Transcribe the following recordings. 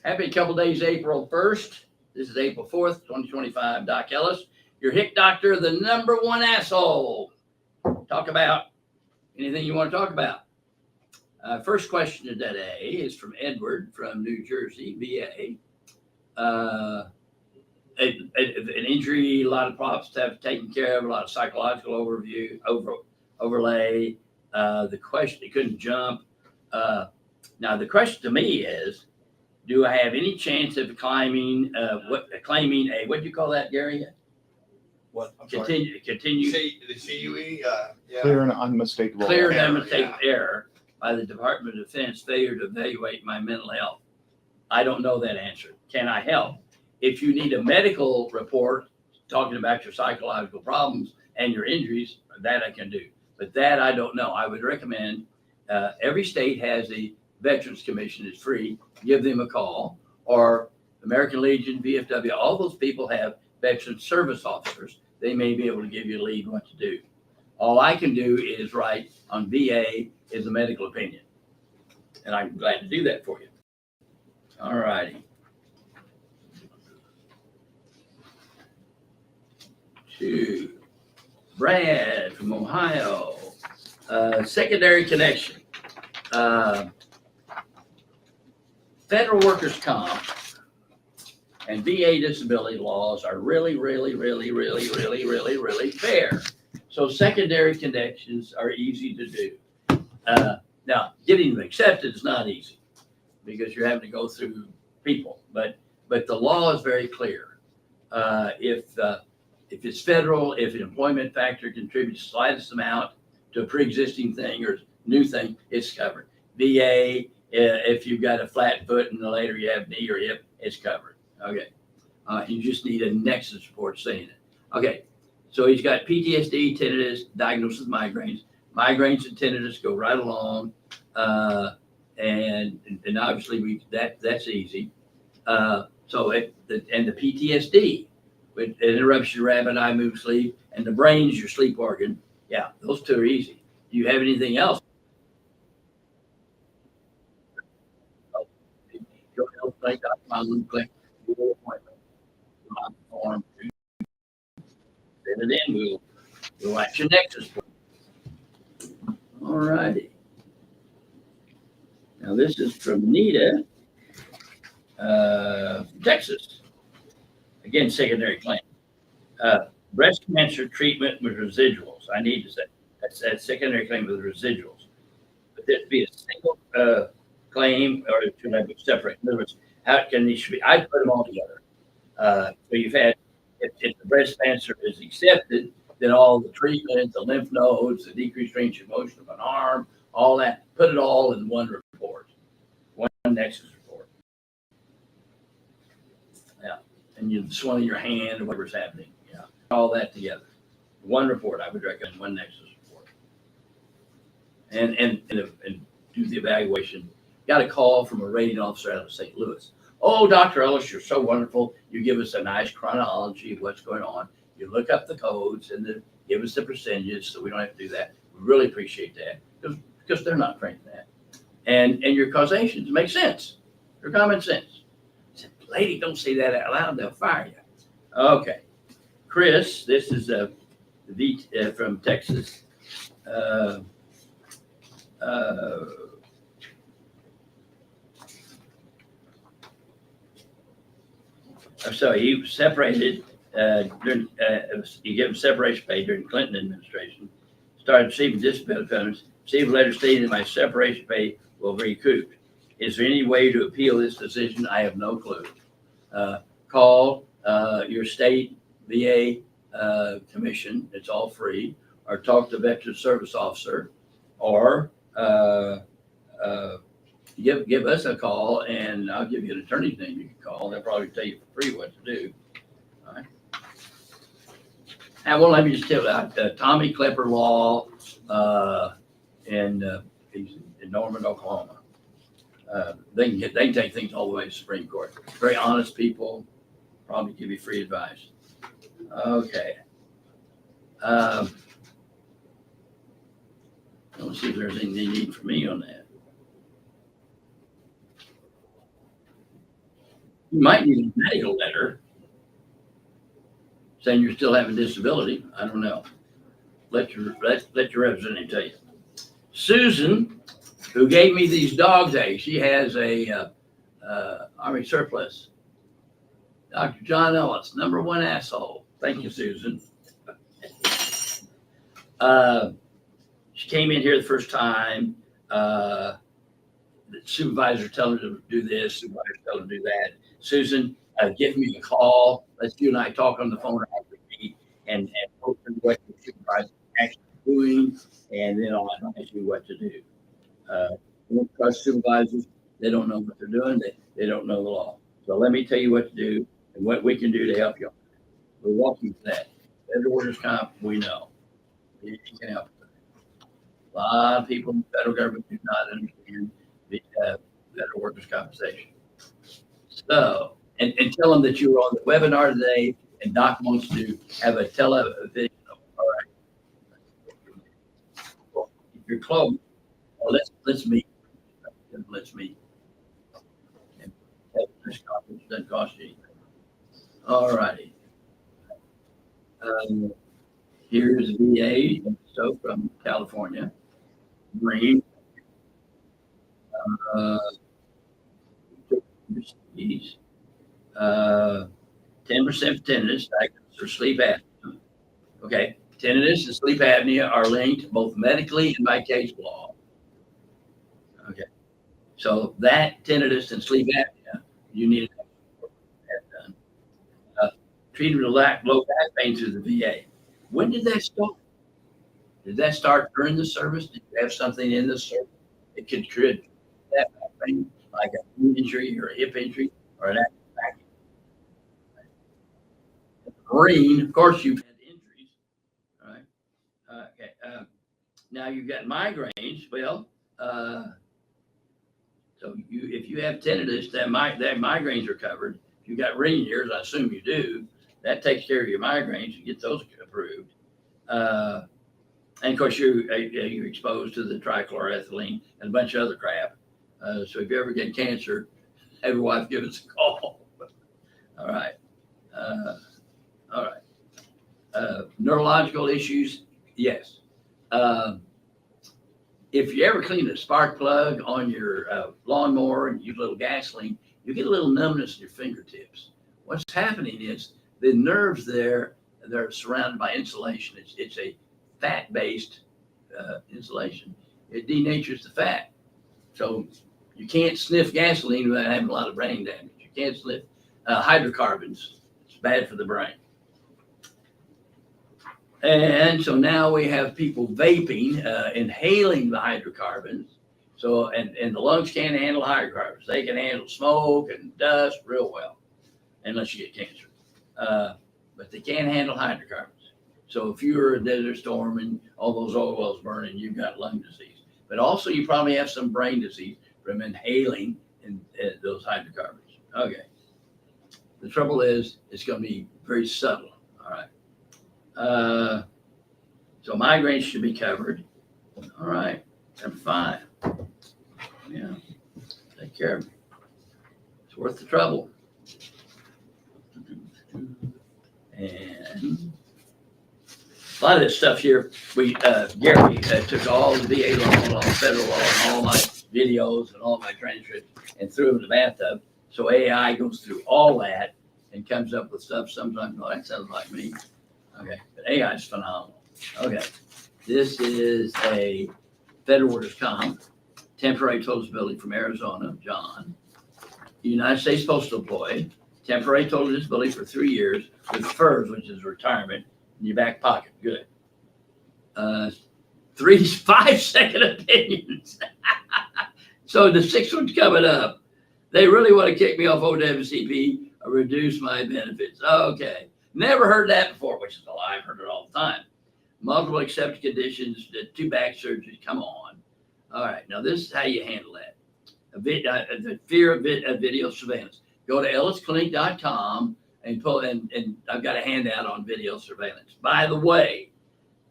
Happy couple days, April 1st. This is April 4th, 2025. Doc Ellis, your hick doctor, the #1 asshole. Talk about anything you want to talk about. First question today is from Edward from New Jersey, VA. An injury, a lot of problems to have taken care of, a lot of psychological overlay. The question, he couldn't jump. Now the question to me is, do I have any chance of claiming claiming a, what do you call that, Gary? What? Continue. The CUE? Yeah. Clear and unmistakable. Clear and error, unmistakable error by the Department of Defense failure to evaluate my mental health. I don't know that answer. Can I help? If you need a medical report talking about your psychological problems and your injuries, that I can do. But that I don't know. I would recommend every state has a Veterans Commission. It's free. Give them a call. Or American Legion, VFW, all those people have veteran service officers. They may be able to give you a lead what to do. All I can do is write on VA is a medical opinion. And I'm glad to do that for you. All righty. To Brad from Ohio. Secondary connection. Federal workers' comp and VA disability laws are really fair. So secondary connections are easy to do. Now, getting them accepted is not easy because you're having to go through people, but the law is very clear. If it's federal, if an employment factor contributes the slightest amount to a pre-existing thing or new thing, it's covered. VA, if you've got a flat foot and later you have knee or hip, it's covered. Okay. You just need a nexus report saying it. Okay. So he's got PTSD, tinnitus, diagnosed with migraines. Migraines and tinnitus go right along. And obviously that's easy. And the PTSD, with it interrupts your rapid eye move sleep, and the brain is your sleep organ. Yeah, those two are easy. Do you have anything else? Go to healthplay.com, click your appointment. Form. Send it in. We'll act your nexus. All righty. Now this is from Nita, Texas. Again, secondary claim. Breast cancer treatment with residuals. I need to say that's secondary claim with residuals. But there be a single claim, or should I be separate? In other words, how can these be? I put them all together. So you've had, if the breast cancer is accepted, then all the treatment, the lymph nodes, the decreased range of motion of an arm, all that, put it all in one report, one nexus report. Yeah, and you swelling your hand or whatever's happening. Yeah, all that together, one report. I would recommend one nexus report, and do the evaluation. Got a call from a rating officer out of St. Louis. Oh, Dr. Ellis, you're so wonderful. You give us a nice chronology of what's going on. You look up the codes and give us the percentages so we don't have to do that. We really appreciate that because they're not trained in that. And your causations make sense. They're common sense. I said, lady, don't say that out loud. They'll fire you. Okay. Chris, this is from Texas. So he was separated during, he gave him separation pay during Clinton administration, started receiving disability benefits, received a letter stating that my separation pay will be recouped. Is there any way to appeal this decision? I have no clue. Call your state VA commission, it's all free, or talk to a veteran service officer, or give us a call, and I'll give you an attorney's name you can call. They'll probably tell you for free what to do. All right. And well, let me just tell you, Tommy Klepper Law, he's in Norman, Oklahoma. They can take things all the way to the Supreme Court. Very honest people, probably give you free advice. Okay. Let's see if there's anything they need from me on that. You might need a medical letter saying you're still having disability. I don't know. Let your representative tell you. Susan, who gave me these dog tags, she has a Army surplus. Dr. John Ellis, #1 asshole. Thank you, Susan. She came in here the first time. The supervisor telling her to do this, supervisor telling her to do that. Susan, give me a call. Let's you and I talk on the phone after we meet and go through what the supervisor is actually doing, and then I'll advise you what to do. Don't trust supervisors. They don't know what they're doing. They don't know the law. So let me tell you what to do and what we can do to help you. We're walking to that. Federal workers' comp, we know. You can help. A lot of people in the federal government do not understand the federal workers' compensation. So, and tell them that you were on the webinar today and Doc wants to have a television. All right. Well, if you're close, well, let's meet. Let's meet. And this conference doesn't cost you anything. All righty. Here's VA so from California. Green. 10% tinnitus, diagnosis, or sleep apnea. Okay, tinnitus and sleep apnea are linked both medically and by case law. Okay, so that tinnitus and sleep apnea, you need to have that done. Treated with low back pain through the VA. When did that start? Did that start during the service? Did you have something in the service that could create that back pain, like a knee injury or a hip injury or an active back injury? Green, of course, you've had injuries, right? Okay. Now you've got migraines. Well, so if you have tinnitus, that migraines are covered. If you've got ringing ears, I assume you do. That takes care of your migraines. You get those approved. And of course, you're exposed to the trichloroethylene and a bunch of other crap. So if you ever get cancer, have your wife give us a call. All right. All right. Neurological issues, yes. If you ever clean a spark plug on your lawnmower and use a little gasoline, you get a little numbness in your fingertips. What's happening is the nerves there, they're surrounded by insulation. It's a fat-based insulation. It denatures the fat. So you can't sniff gasoline without having a lot of brain damage. You can't sniff hydrocarbons. It's bad for the brain. And so now we have people vaping, inhaling the hydrocarbons. So, and the lungs can't handle hydrocarbons. They can handle smoke and dust real well, unless you get cancer. But they can't handle hydrocarbons. So if you're a desert storm and all those oil wells burning, you've got lung disease. But also you probably have some brain disease from inhaling those hydrocarbons. Okay. The trouble is it's going to be very subtle. All right. So migraines should be covered. All right. I'm fine. Yeah. Take care of me. It's worth the trouble. And a lot of this stuff here, Gary took all the VA law, all the federal law, and all my videos and all my transcripts and threw them in the bathtub. So AI goes through all that and comes up with stuff. Sometimes, oh, that sounds like me. Okay, but AI is phenomenal. Okay, this is a federal workers' comp, temporary total disability from Arizona, John. United States Postal Employee, temporary total disability for 3 years with FERS, which is retirement, in your back pocket. Good. 3 5-second opinions. So the 6th one's coming up. They really want to kick me off OWCP or reduce my benefits. Okay. Never heard that before, which is a lie. I've heard it all the time. Multiple accepted conditions, 2 back surgeries. Come on. All right. Now, this is how you handle that. The fear of video surveillance. Go to ellisclinic.com and pull, and I've got a handout on video surveillance. By the way,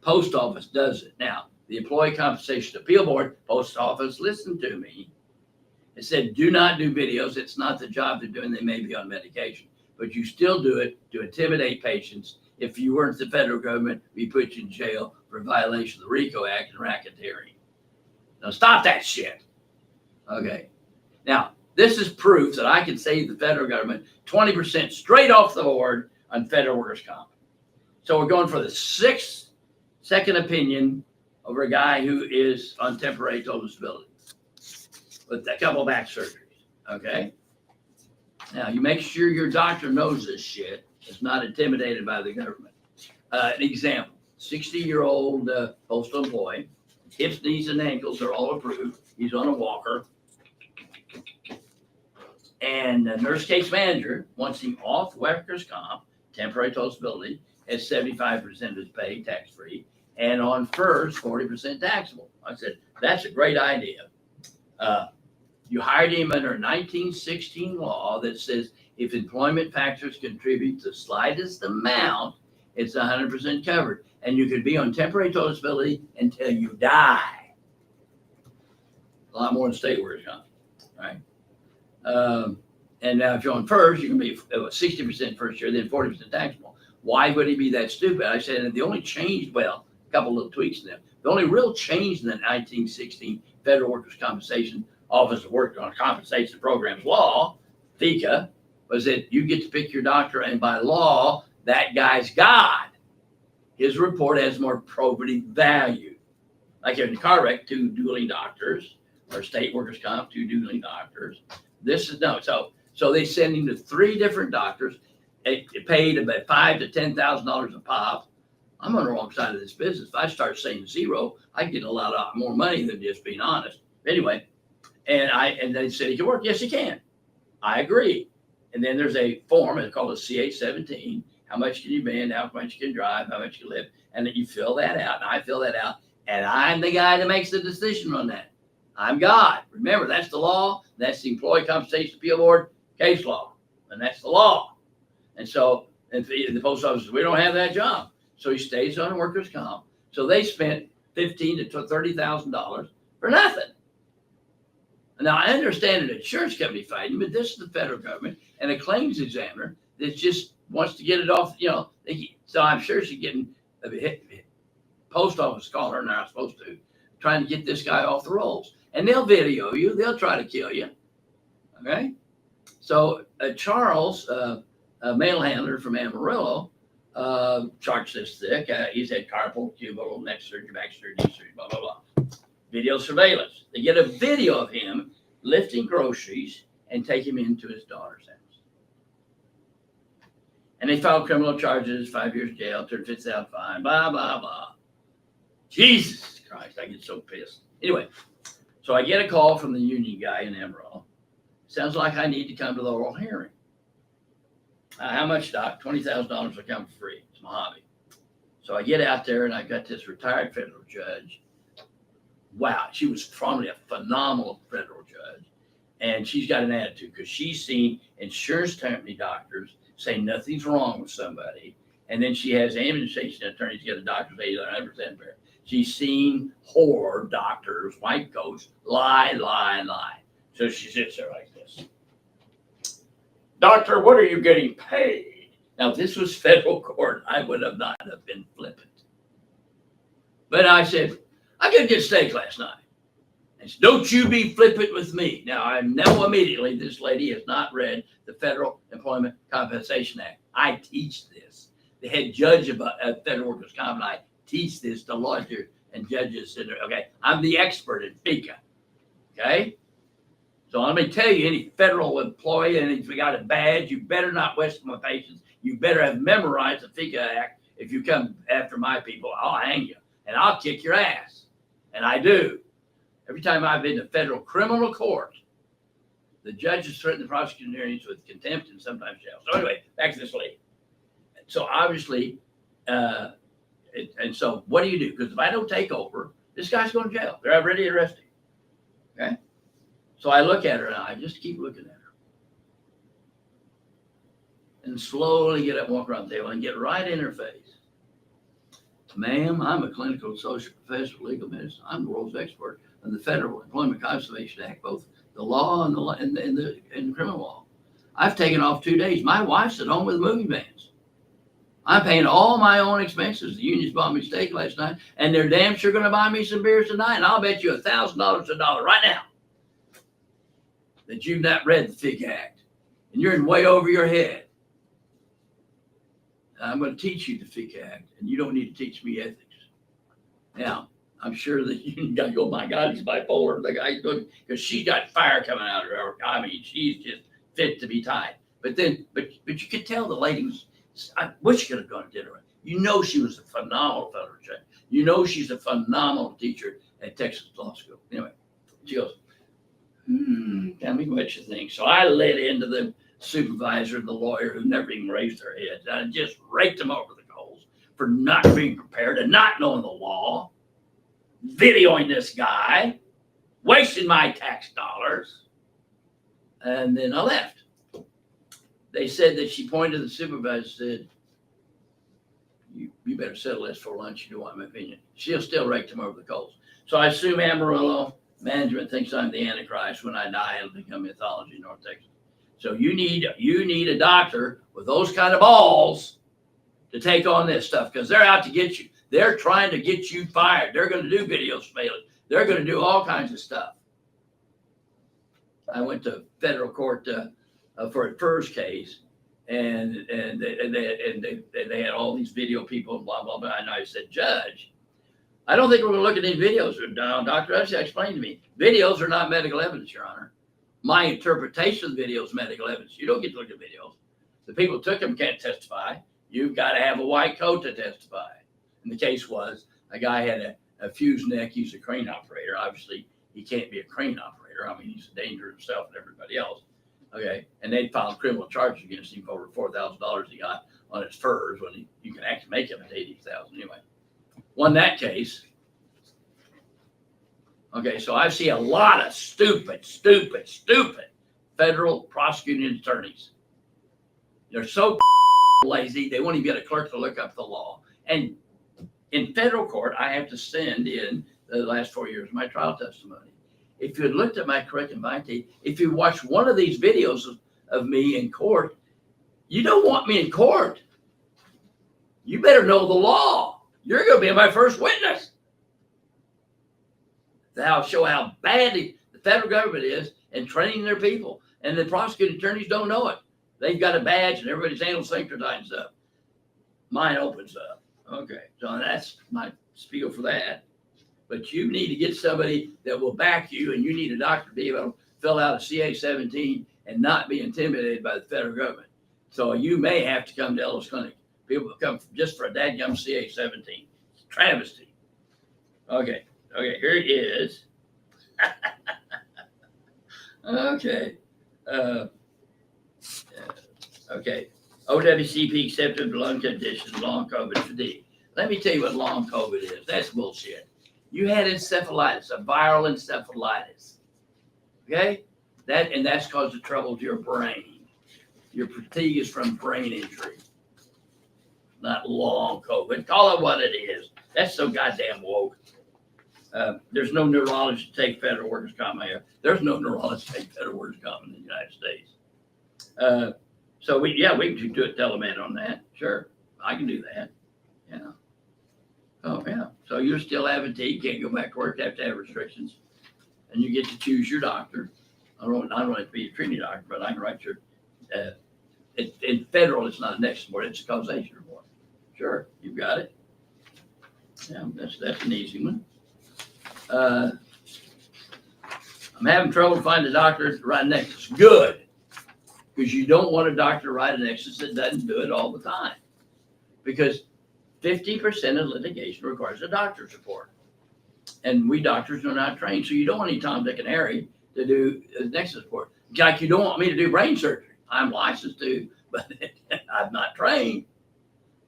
post office does it. Now, the Employee Compensation Appeal Board, post office, listen to me, It said, do not do videos. It's not the job they're doing. They may be on medication, but you still do it to intimidate patients. If you weren't the federal government, we put you in jail for violation of the RICO Act and racketeering. Now stop that shit. Okay. Now, this is proof that I can save the federal government 20% straight off the board on federal workers' comp. So we're going for the second opinion over a guy who is on temporary total disability with a couple of back surgeries. Okay. Now you make sure your doctor knows this shit. Is not intimidated by the government. An example: 60-year-old postal employee, hips, knees, and ankles are all approved. He's on a walker, and the nurse case manager wants him off workers' comp, temporary total disability, at 75% of his pay tax-free, and on FERS 40% taxable. I said that's a great idea. You hired him under a 1916 law that says if employment factors contribute the slightest amount, it's 100% covered. And you could be on temporary total disability until you die. A lot more than state workers' comp, right? And now if you're on FERS, you can be 60% first year, then 40% taxable. Why would he be that stupid? I said, and the only change, well, a couple little tweaks in them. The only real change in the 1916 Federal Workers' Compensation Office of Work on Compensation Programs law, FECA, was that you get to pick your doctor, and by law, that guy's God. His report has more probative value. Like in a car wreck, 2 dueling doctors, or state workers' comp, 2 dueling doctors. This is no. So they send him to 3 different doctors. It paid about $5,000 to $10,000 a pop. I'm on the wrong side of this business. If I start saying zero, I get a lot more money than just being honest. Anyway, and they said he can work. Yes, he can. I agree. And then there's a form, it's called a CA-17. How much can you bend? How much you can drive? How much you live? And then you fill that out, and I fill that out, and I'm the guy that makes the decision on that. I'm God. Remember, that's the law. That's the Employee Compensation Appeal Board case law, and that's the law. And so, and the post office says, we don't have that job. So he stays on workers' comp. So they spent $15,000 to $30,000 for nothing. Now, I understand an insurance company fighting, but this is the federal government and a claims examiner that just wants to get it off, so I'm sure she's getting a post office call her, and they're not supposed to, trying to get this guy off the rolls. And they'll video you. They'll try to kill you. Okay? So Charles, a mail handler from Amarillo, charged this thick. He's had carpal tunnel, neck surgery, back surgery, knee surgery, blah, blah, blah. Video surveillance. They get a video of him lifting groceries and take him into his daughter's house. And they filed criminal charges, 5 years jail, $50,000 fine, blah, blah, blah. Jesus Christ, I get so pissed. Anyway, so I get a call from the union guy in Amarillo. Sounds like I need to come to the oral hearing. How much, Doc? $20,000 will come for free. It's my hobby. So I get out there, and I got this retired federal judge. Wow, she was probably a phenomenal federal judge. And she's got an attitude because she's seen insurance company doctors say nothing's wrong with somebody. And then she has administration attorneys get a doctor's 100% fair. She's seen whore doctors, white coats, lie. So she sits there like this. Doctor, what are you getting paid? Now, if this was federal court, I would have not have been flippant. But I said, I could get steak last night. And said, don't you be flippant with me. Now, I know immediately this lady has not read the Federal Employment Compensation Act. I teach this. The head judge of Federal Workers' Comp, and I teach this to lawyers and judges. Okay, I'm the expert in FECA. Okay? So let me tell you, any federal employee, and if you got a badge, you better not waste my patience. You better have memorized the FECA Act. If you come after my people, I'll hang you, and I'll kick your ass. And I do. Every time I've been to federal criminal court, the judges threaten the prosecuting attorneys with contempt and sometimes jail. So anyway, back to this lady. So obviously, and so what do you do? Because if I don't take over, this guy's going to jail. They're already arresting. Okay? So I look at her, and I just keep looking at her. And slowly get up and walk around the table and get right in her face. Ma'am, I'm a clinical social professor of legal medicine. I'm the world's expert on the Federal Employment Compensation Act, both the law and the criminal law. I've taken off 2 days. My wife's at home with movie vans. I'm paying all my own expenses. The unions bought me steak last night, and they're damn sure going to buy me some beers tonight. And I'll bet you $1,000 a dollar right now that you've not read the FIG Act, and you're in way over your head. And I'm going to teach you the FIG Act, and you don't need to teach me ethics. Now, I'm sure that you got to go, my God, he's bipolar. The guy's good because she got fire coming out of her. I mean, she's just fit to be tied. But you could tell the lady was, I wish she could have gone to dinner. You know, she was a phenomenal fellow. You know, she's a phenomenal teacher at Texas Law School. Anyway, she goes, tell me what you think. So I led into the supervisor, the lawyer who never even raised their heads. I just raked them over the coals for not being prepared and not knowing the law, videoing this guy, wasting my tax dollars. And then I left. They said that she pointed to the supervisor and said, you better settle this for lunch. You don't want my opinion. She'll still rake them over the coals. So I assume Amarillo management thinks I'm the Antichrist. When I die, it'll become mythology in North Texas. So you need a doctor with those kind of balls to take on this stuff because they're out to get you. They're trying to get you fired. They're going to do video surveillance. They're going to do all kinds of stuff. I went to federal court for a FERS case, and they had all these video people and blah, blah, blah. And I said, Judge, I don't think we're going to look at these videos. Dr. Ellis explained to me, videos are not medical evidence, Your Honor. My interpretation of the video is medical evidence. You don't get to look at videos. The people who took them can't testify. You've got to have a white coat to testify. And the case was a guy had a fused neck. He's a crane operator. Obviously, he can't be a crane operator. I mean, he's a danger to himself and everybody else. Okay, and they filed criminal charges against him for over $4,000 he got on his FERS when you can actually make him at $80,000 anyway. Won that case. Okay, so I see a lot of stupid federal prosecuting attorneys. They're so lazy, they won't even get a clerk to look up the law. And in federal court, I have to send in the last 4 years of my trial testimony. If you had looked at my curriculum vitae, if you watched one of these videos of me in court, you don't want me in court. You better know the law. You're going to be my first witness. That'll show how badly the federal government is in training their people. And the prosecuting attorneys don't know it. They've got a badge and everybody's anal syncretized and stuff. Mine opens up. Okay, so that's my spiel for that. But you need to get somebody that will back you, and you need a doctor to be able to fill out a CA-17 and not be intimidated by the federal government. So you may have to come to Ellis Clinic. People come just for a dadgum CA-17. Travesty. Okay, here it is. Okay. Okay. OWCP accepted lung conditions, long COVID fatigue. Let me tell you what long COVID is. That's bullshit. You had encephalitis, a viral encephalitis. Okay? That's caused the trouble to your brain. Your fatigue is from brain injury, not long COVID. Call it what it is. That's so goddamn woke. There's no neurologist to take federal workers' comp here. There's no neurologist to take federal workers' comp in the United States. So we can do a telemed on that. Sure, I can do that. Yeah. Oh yeah. So you're still absentee. You can't go back to work. You have to have restrictions, and you get to choose your doctor. I don't have to be a treating doctor, but I can write your. In federal, it's not a nexus report. It's a causation report. Sure, you've got it. Yeah, that's an easy one. I'm having trouble finding a doctor to write a nexus. Good. Because you don't want a doctor to write a nexus that doesn't do it all the time. Because 50% of litigation requires a doctor's report. And we doctors are not trained. So you don't want any Tom, Dick, and Harry to do a nexus report. Like you don't want me to do brain surgery. I'm licensed to, but I'm not trained.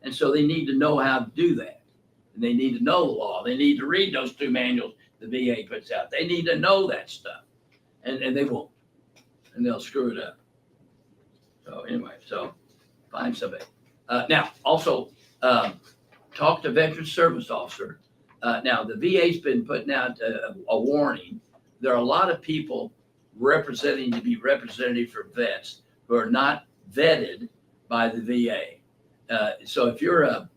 And so they need to know how to do that. And they need to know the law. They need to read those 2 manuals the VA puts out. They need to know that stuff. And they won't. And they'll screw it up. So anyway, so find somebody. Now, also, talk to veteran service officer. Now, the VA's been putting out a warning. There are a lot of people representing to be representative for vets who are not vetted by the VA. So if you're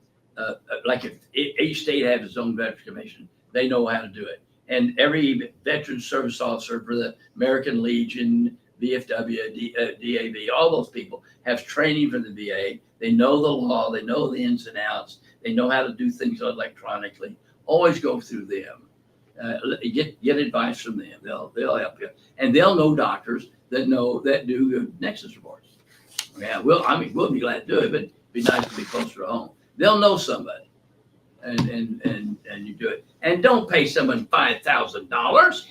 like if each state has its own veterans commission, they know how to do it. And every veteran service officer for the American Legion, VFW, DAV, all those people have training from the VA. They know the law, they know the ins and outs, they know how to do things electronically. Always go through them. Get advice from them. They'll help you, and they'll know doctors that do good nexus reports. Yeah, we'll be glad to do it, but it'd be nice to be closer to home. They'll know somebody, and you do it. And don't pay someone $5,000.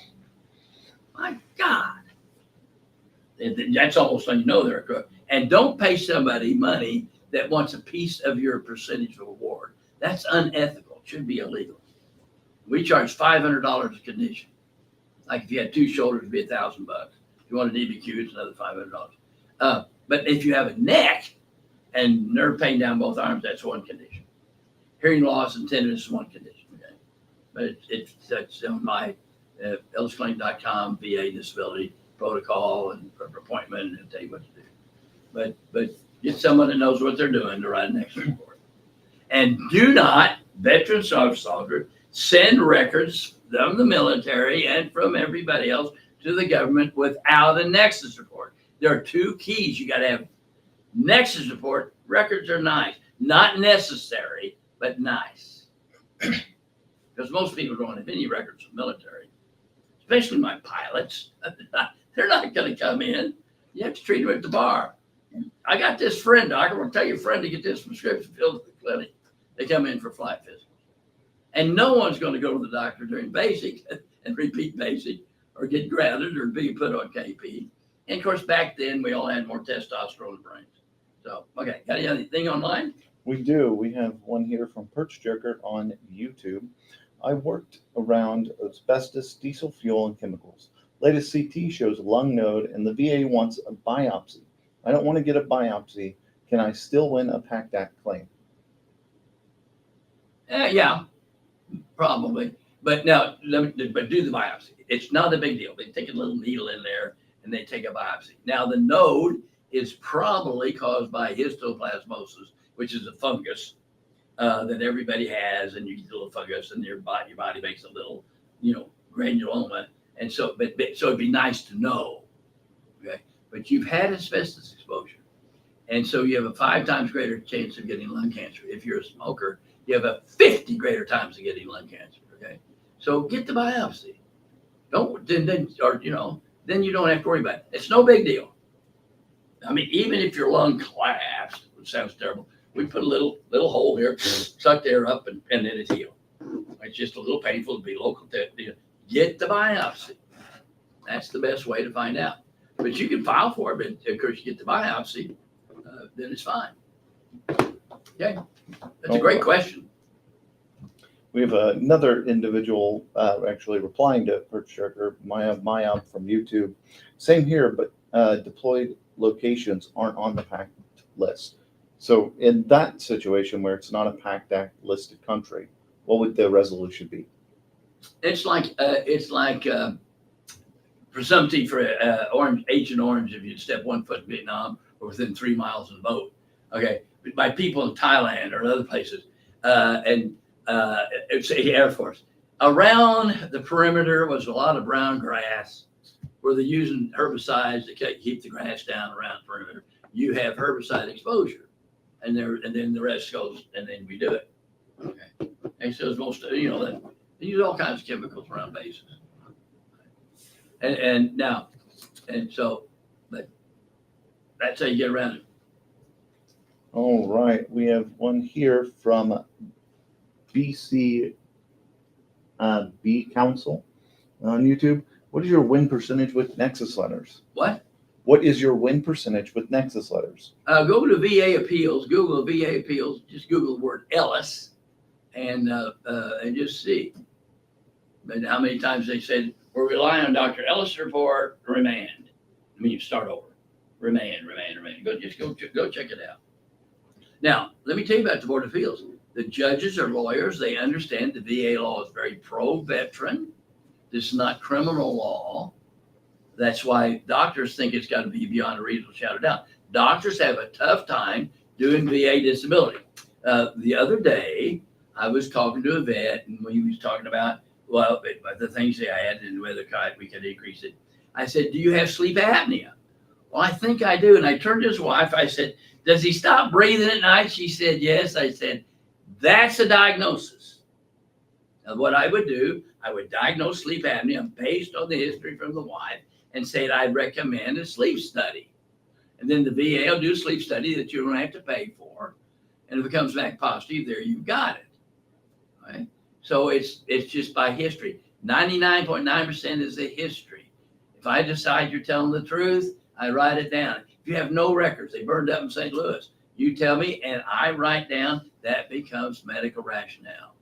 My God, that's almost when you know they're a crook. And don't pay somebody money that wants a piece of your percentage of award. That's unethical. It should be illegal. We charge $500 a condition. Like if you had two shoulders, it'd be $1,000. If you want an DBQ, it's another $500. But if you have a neck and nerve pain down both arms, that's one condition. Hearing loss and tenderness is one condition. Okay, but that's on my ellisclaim.com VA disability protocol and appointment and tell you what to do. But get someone that knows what they're doing to write an extra report. And do not, veteran service officer, send records from the military and from everybody else to the government without a nexus report. There are two keys you got to have. Nexus report, records are nice. Not necessary, but nice. Because most people don't have any records from the military, especially my pilots. They're not going to come in. You have to treat them at the bar. I got this friend, Doc. I'm going to tell your friend to get this prescription filled at the clinic. They come in for flight physicals. And no one's going to go to the doctor during basic and repeat basic or get grounded or be put on KP. And of course, back then, we all had more testosterone in the brains. So, okay, got anything online? We do. We have one here from Perch Jerker on YouTube. I worked around asbestos, diesel fuel, and chemicals. Latest CT shows lung node, and the VA wants a biopsy. I don't want to get a biopsy. Can I still win a PACT Act claim? Yeah, probably. But now, do the biopsy. It's not a big deal. They take a little needle in there and they take a biopsy. Now, the node is probably caused by histoplasmosis, which is a fungus that everybody has, and you get a little fungus, and your body makes a little, granuloma. And so, so it'd be nice to know, okay? But you've had asbestos exposure, and so you have a 5 times greater chance of getting lung cancer. If you're a smoker, you have a 50 greater times of getting lung cancer. Okay, so get the biopsy. Then you don't have to worry about it. It's no big deal. I mean, even if your lung collapsed, which sounds terrible, we put a little hole here, suck the air up, and then it's healed. It's just a little painful to be local. Get the biopsy. That's the best way to find out. But you can file for it, but of course you get the biopsy, then it's fine. Okay, that's a great question. We have another individual actually replying to Perch Jerker, Maya from YouTube. Same here, but deployed locations aren't on the PACT list. So in that situation where it's not a PACT Act listed country, what would the resolution be? It's like presumptive for Agent Orange if you step 1 foot in Vietnam or within 3 miles of the boat. Okay, by people in Thailand or other places, and it's the Air Force. Around the perimeter was a lot of brown grass where they're using herbicides to keep the grass down around the perimeter. You have herbicide exposure, and then the rest goes, and then we do it. Okay, and so it's most they use all kinds of chemicals around bases, but that's how you get around it. All right, we have one here from BC B Council on YouTube. What is your win percentage with Nexus letters? What? What is your win percentage with Nexus letters? Go to VA Appeals, Google VA Appeals, just Google the word Ellis, and just see. But how many times they said, we're relying on Dr. Ellis' report, remand. I mean, you start over. Remand. Go check it out. Now, let me tell you about the Board of Appeals. The judges are lawyers. They understand the VA law is very pro-veteran. This is not criminal law. That's why doctors think it's got to be beyond a reasonable shadow of doubt. Doctors have a tough time doing VA disability. The other day, I was talking to a vet, and he was talking about, well, the things they had and whether we could increase it. I said, do you have sleep apnea? Well, I think I do. And I turned to his wife. I said, does he stop breathing at night? She said, yes. I said, that's a diagnosis. Now, what I would do, I would diagnose sleep apnea based on the history from the wife and say I'd recommend a sleep study. And then the VA will do a sleep study that you don't have to pay for. And if it comes back positive, there you've got it. Right? So it's just by history. 99.9% is the history. If I decide you're telling the truth, I write it down. If you have no records, they burned up in St. Louis, you tell me and I write down, that becomes medical rationale.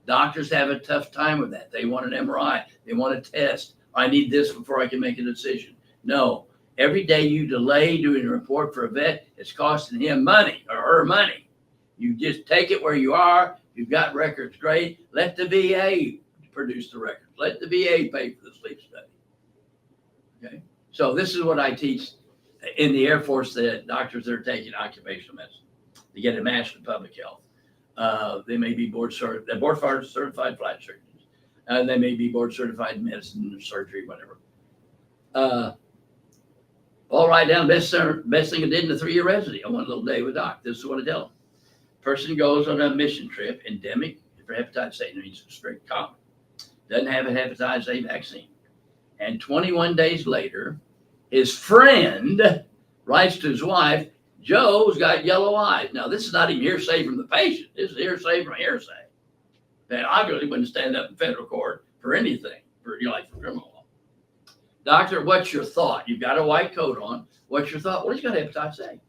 Doctors have a tough time with that. They want an MRI. They want a test. I need this before I can make a decision. No, every day you delay doing a report for a vet, it's costing him money or her money. You just take it where you are. You've got records, great. Let the VA produce the records. Let the VA pay for the sleep study. Okay. So this is what I teach in the Air Force, that doctors that are taking occupational medicine. They get a master in public health. They may be board certified flight surgeons. They may be board certified in medicine, surgery, whatever. I'll write down best thing I did in a 3-year residency. I want a little day with doc. This is what I tell them. Person goes on a mission trip, endemic for hepatitis A, means straight common. Doesn't have a hepatitis A vaccine. And 21 days later, his friend writes to his wife, Joe's got yellow eyes. Now, this is not even hearsay from the patient. This is hearsay from hearsay. That obviously wouldn't stand up in federal court for anything, for criminal law. Doctor, what's your thought? You've got a white coat on. What's your thought? Well, he's got hepatitis A.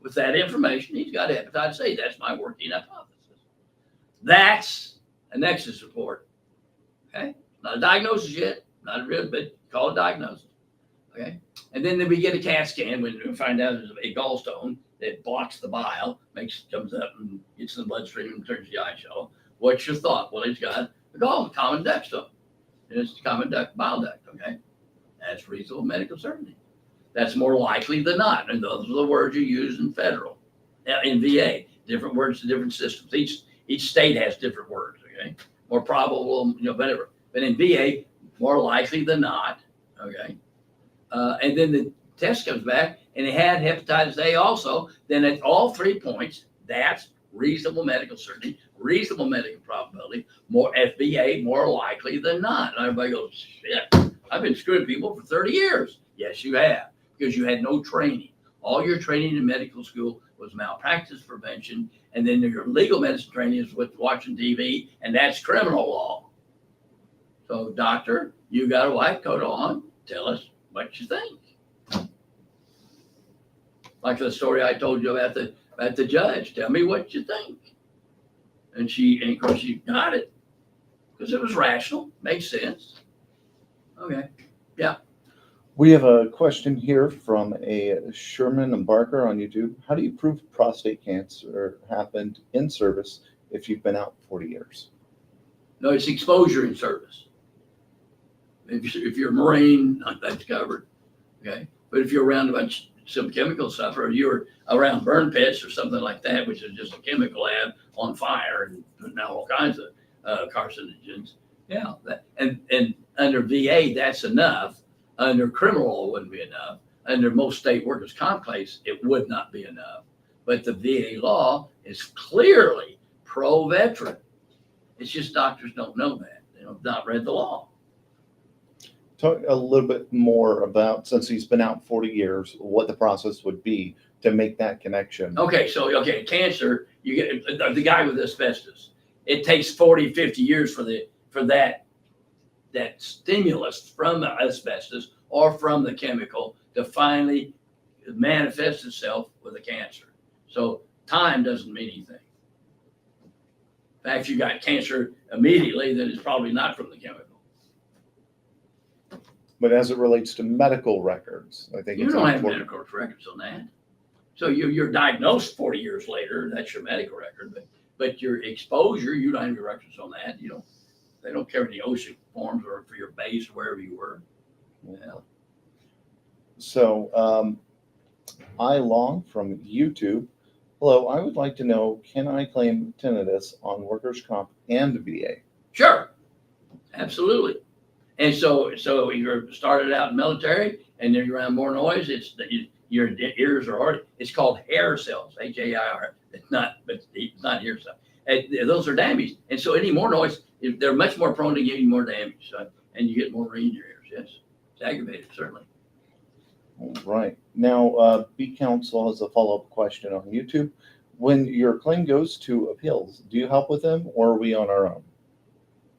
With that information, he's got hepatitis A. That's my working hypothesis. That's a nexus report. Okay? Not a diagnosis yet. Not a real, but call it diagnosis. Okay? And then we get a CAT scan when we find out there's a gallstone that blocks the bile, comes up and gets in the bloodstream and turns the eye yellow. What's your thought? Well, he's got a common duct stone. It's a common bile duct. Okay? That's reasonable medical certainty. That's more likely than not. And those are the words you use in federal, in VA. Different words to different systems. Each state has different words. Okay, more probable, whatever. But in VA, more likely than not. Okay, and then the test comes back and it had hepatitis A also. Then at all 3 points, that's reasonable medical certainty, reasonable medical probability. More FBA, more likely than not. And everybody goes, shit. I've been screwing people for 30 years. Yes, you have, because you had no training. All your training in medical school was malpractice prevention, and then your legal medicine training is with watching TV, and that's criminal law. So, doctor, you got a white coat on. Tell us what you think. Like the story I told you about the judge. Tell me what you think. And of course, she got it because it was rational, makes sense. Okay, yeah. We have a question here from a Sherman and Barker on YouTube. How do you prove prostate cancer happened in service if you've been out 40 years? No, it's exposure in service. If you're a Marine, that's covered. Okay, but if you're around some chemical stuff, or you're around burn pits or something like that, which is just a chemical lab on fire and putting out all kinds of carcinogens. Yeah, and under VA, that's enough. Under criminal law, it wouldn't be enough. Under most state workers' comp case, it would not be enough. But the VA law is clearly pro-veteran. It's just doctors don't know that. They have not read the law. Talk a little bit more about, since he's been out 40 years, what the process would be to make that connection. Okay, cancer, you get the guy with asbestos. It takes 40, 50 years for that stimulus from the asbestos or from the chemical to finally manifest itself with a cancer. So time doesn't mean anything. In fact, if you got cancer immediately, then it's probably not from the chemical. But as it relates to medical records, I think You it's don't have important. medical records on that. So you're diagnosed 40 years later, that's your medical record, but your exposure, you don't have your records on that. They don't carry any OSHA forms or for your base or wherever you were. Yeah. So, I Long from YouTube. Hello, I would like to know, can I claim tinnitus on workers' comp and VA? Sure, absolutely. And so you're started out in military and then you're around more noise. Your ears are already, it's called hair cells, HAIR. It's not ear cells. And those are damaged. And so any more noise, they're much more prone to getting more damage. So, and you get more ring in your ears. Yes, it's aggravated, certainly. All right. Now, B Council has a follow-up question on YouTube. When your claim goes to appeals, do you help with them or are we on our own?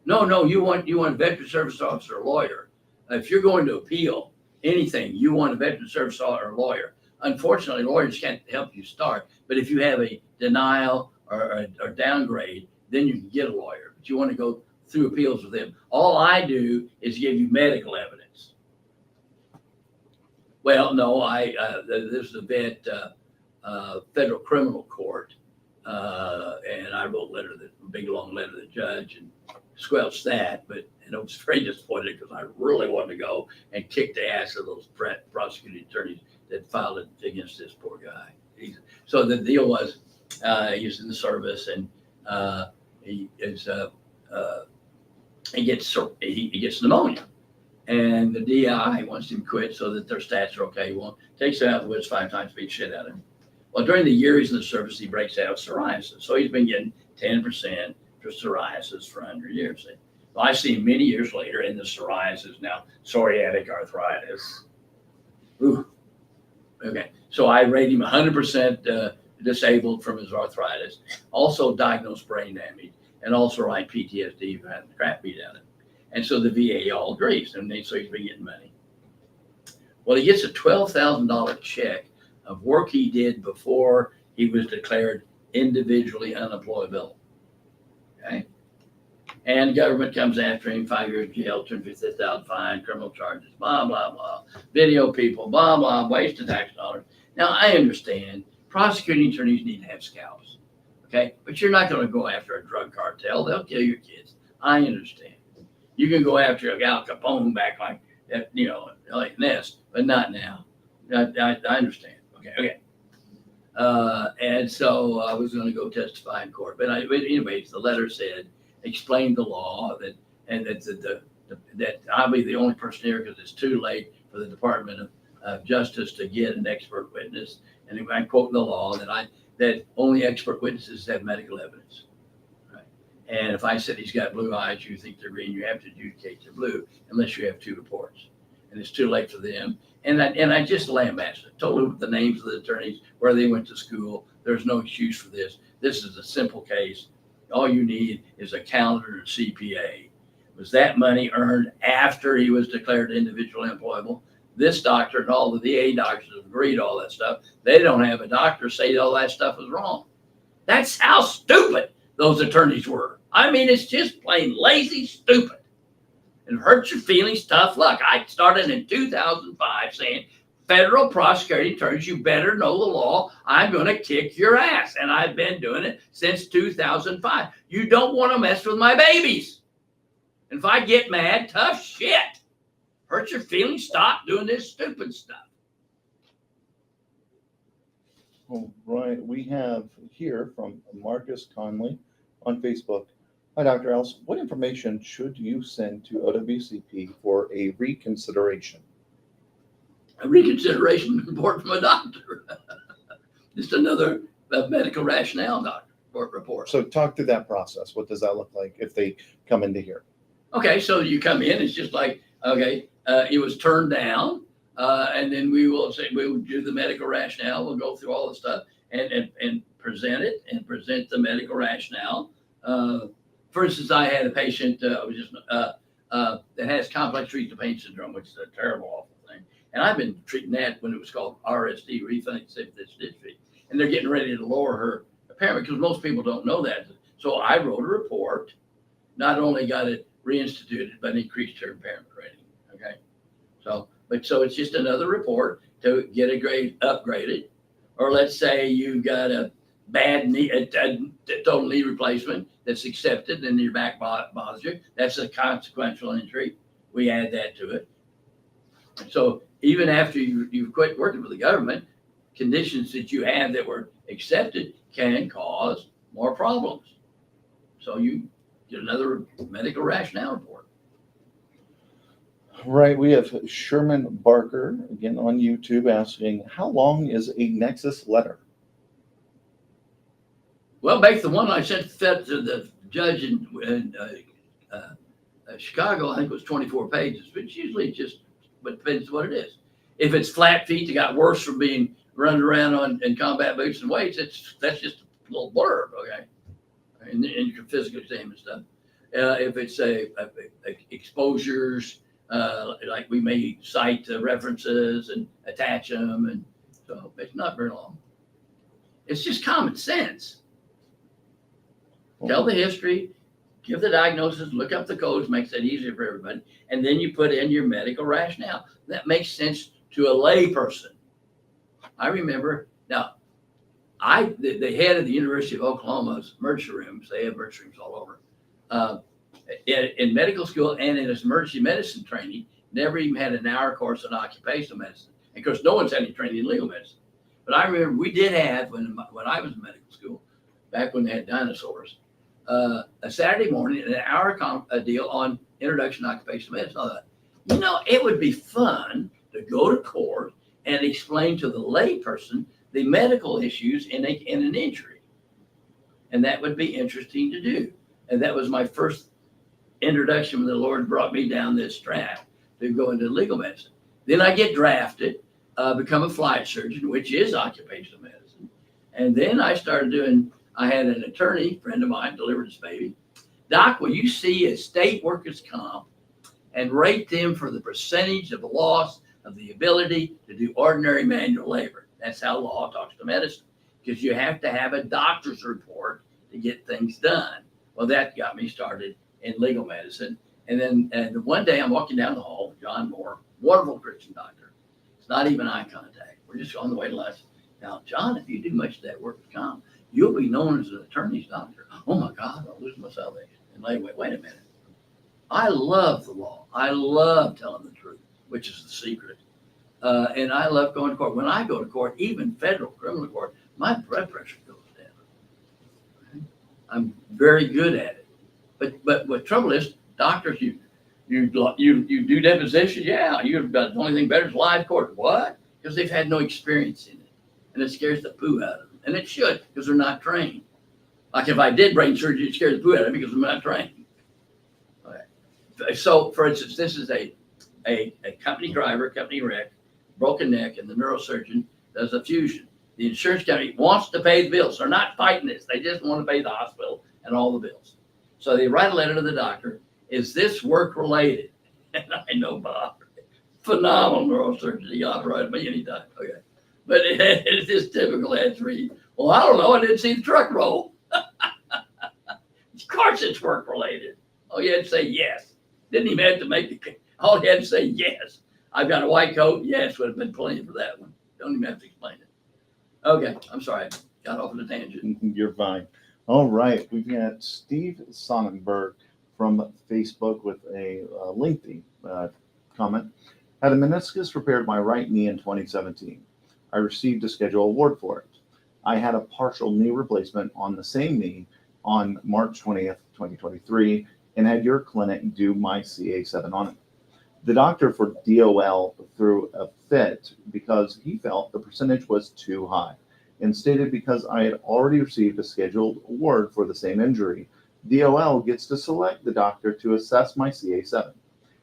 No, you want a veteran service officer or lawyer. If you're going to appeal anything, you want a veteran service officer or lawyer. Unfortunately, lawyers can't help you start, but if you have a denial or downgrade, then you can get a lawyer. But you want to go through appeals with them. All I do is give you medical evidence. Well, no, this is a vet federal criminal court, and I wrote a big long letter to the judge and squelched that, and I was very disappointed because I really wanted to go and kick the ass of those prosecuting attorneys that filed it against this poor guy. So the deal was, he's in the service and he gets pneumonia, and the DI wants him to quit so that their stats are okay. Well, takes him out of the woods 5 times, beats shit out of him. Well, during the year he's in the service, he breaks out psoriasis, so he's been getting 10% for psoriasis for 100 years. Well, I see him many years later, and the psoriasis now psoriatic arthritis. Ooh. Okay, so I rate him 100% disabled from his arthritis, also diagnosed brain damage, and also write PTSD for having the crap beat out of him. And so the VA all agrees, and so he's been getting money. Well, he gets a $12,000 check of work he did before he was declared individually unemployable. Okay. And government comes after him, 5 years jail, $250,000 fine, criminal charges, blah, blah, blah, video people, blah, blah, waste of tax dollars. Now, I understand prosecuting attorneys need to have scalps, okay? But you're not going to go after a drug cartel. They'll kill your kids. I understand. You can go after a Al Capone back like that, like this, but not now. I understand. Okay. And so I was going to go testify in court, but anyways, the letter said, explained the law that I'll be the only person here because it's too late for the Department of Justice to get an expert witness. And I'm quoting the law that only expert witnesses have medical evidence. Right? And if I said he's got blue eyes, you think they're green, you have to adjudicate they're blue unless you have 2 reports. And it's too late for them. And I just lambasted, told them the names of the attorneys, where they went to school. There's no excuse for this. This is a simple case. All you need is a calendar and CPA. Was that money earned after he was declared individually employable? This doctor and all the VA doctors have agreed to all that stuff. They don't have a doctor say all that stuff is wrong. That's how stupid those attorneys were. I mean, it's just plain lazy stupid. It hurts your feelings, tough luck. I started in 2005 saying, federal prosecuting attorneys, you better know the law. I'm going to kick your ass. And I've been doing it since 2005. You don't want to mess with my babies. And if I get mad, tough shit. Hurt your feelings, stop doing this stupid stuff. All right. We have here from Marcus Conley on Facebook. Hi, Dr. Ellis. What information should you send to OWCP for a reconsideration? A reconsideration report from a doctor. Just another medical rationale report. So talk through that process. What does that look like if they come into here? Okay, so you come in, it's just like, okay, it was turned down, and then we will do the medical rationale. We'll go through all the stuff and present it and present the medical rationale. For instance, I had a patient that has complex regional pain syndrome, which is a terrible, awful thing. And I've been treating that when it was called RSD, reflex dystrophy. And they're getting ready to lower her impairment because most people don't know that. So I wrote a report, not only got it reinstituted, but increased her impairment rating. Okay. So it's just another report to get a grade upgraded. Or let's say you've got a bad knee, a total knee replacement that's accepted and your back bothers you. That's a consequential injury. We add that to it. So even after you've quit working for the government, conditions that you had that were accepted can cause more problems. So you get another medical rationale report. Right, we have Sherman Barker, again on YouTube, asking, how long is a nexus letter? Well, back to the one I sent to the judge in Chicago, I think it was 24 pages, but it's usually just, but depends what it is. If it's flat feet that got worse from being run around in combat boots and weights, that's just a little blurb, okay? In your physical exam and stuff. If it's a exposures, like we may cite references and attach them, and so it's not very long. It's just common sense. Tell the history, give the diagnosis, look up the codes, makes that easier for everybody, and then you put in your medical rationale. That makes sense to a lay person. I remember, now, the head of the University of Oklahoma's emergency rooms, they have emergency rooms all over, in medical school and in his emergency medicine training, never even had an hour course on occupational medicine. And of course, no one's had any training in legal medicine. But I remember we did have, when I was in medical school, back when they had dinosaurs, a Saturday morning, an hour deal on introduction to occupational medicine. I thought, it would be fun to go to court and explain to the lay person the medical issues in an injury. And that would be interesting to do. And that was my first introduction when the Lord brought me down this track to go into legal medicine. Then I get drafted, become a flight surgeon, which is occupational medicine. And then I started I had an attorney friend of mine delivered his baby. Doc, will you see a state workers' comp and rate them for the percentage of loss of the ability to do ordinary manual labor? That's how law talks to medicine, because you have to have a doctor's report to get things done. Well, that got me started in legal medicine. And then one day I'm walking down the hall, John Moore, wonderful Christian doctor. It's not even eye contact. We're just on the way to lunch. Now, John, if you do much of that workers' comp, you'll be known as an attorney's doctor. Oh my God, I'll lose my salvation. And wait a minute. I love the law. I love telling the truth, which is the secret. And I love going to court. When I go to court, even federal criminal court, my blood pressure goes down. I'm very good at it. But what trouble is, doctors, you do depositions. Yeah, the only thing better is live court. What? Because they've had no experience in it, and it scares the poo out of them. And it should, because they're not trained. Like if I did brain surgery, it scares the poo out of me because I'm not trained. Okay. So, for instance, this is a company driver, company wreck, broken neck, and the neurosurgeon does a fusion. The insurance company wants to pay the bills. They're not fighting this. They just want to pay the hospital and all the bills. So they write a letter to the doctor. Is this work related? And I know Bob, phenomenal neurosurgeon. He operated me anytime. Okay. But it's just typical answer. Well, I don't know. I didn't see the truck roll. Of course it's work related. All you had to say yes. Didn't even have to make all you had to say yes. I've got a white coat. Yes, would have been plenty for that one. Don't even have to explain it. Okay, I'm sorry. I got off on a tangent. You're fine. All right, we've got Steve Sonnenberg from Facebook with a lengthy comment. Had a meniscus repaired my right knee in 2017. I received a schedule award for it. I had a partial knee replacement on the same knee on March 20th, 2023, and had your clinic do my CA7 on it. The doctor for DOL threw a fit because he felt the percentage was too high and stated because I had already received a scheduled award for the same injury, DOL gets to select the doctor to assess my CA7.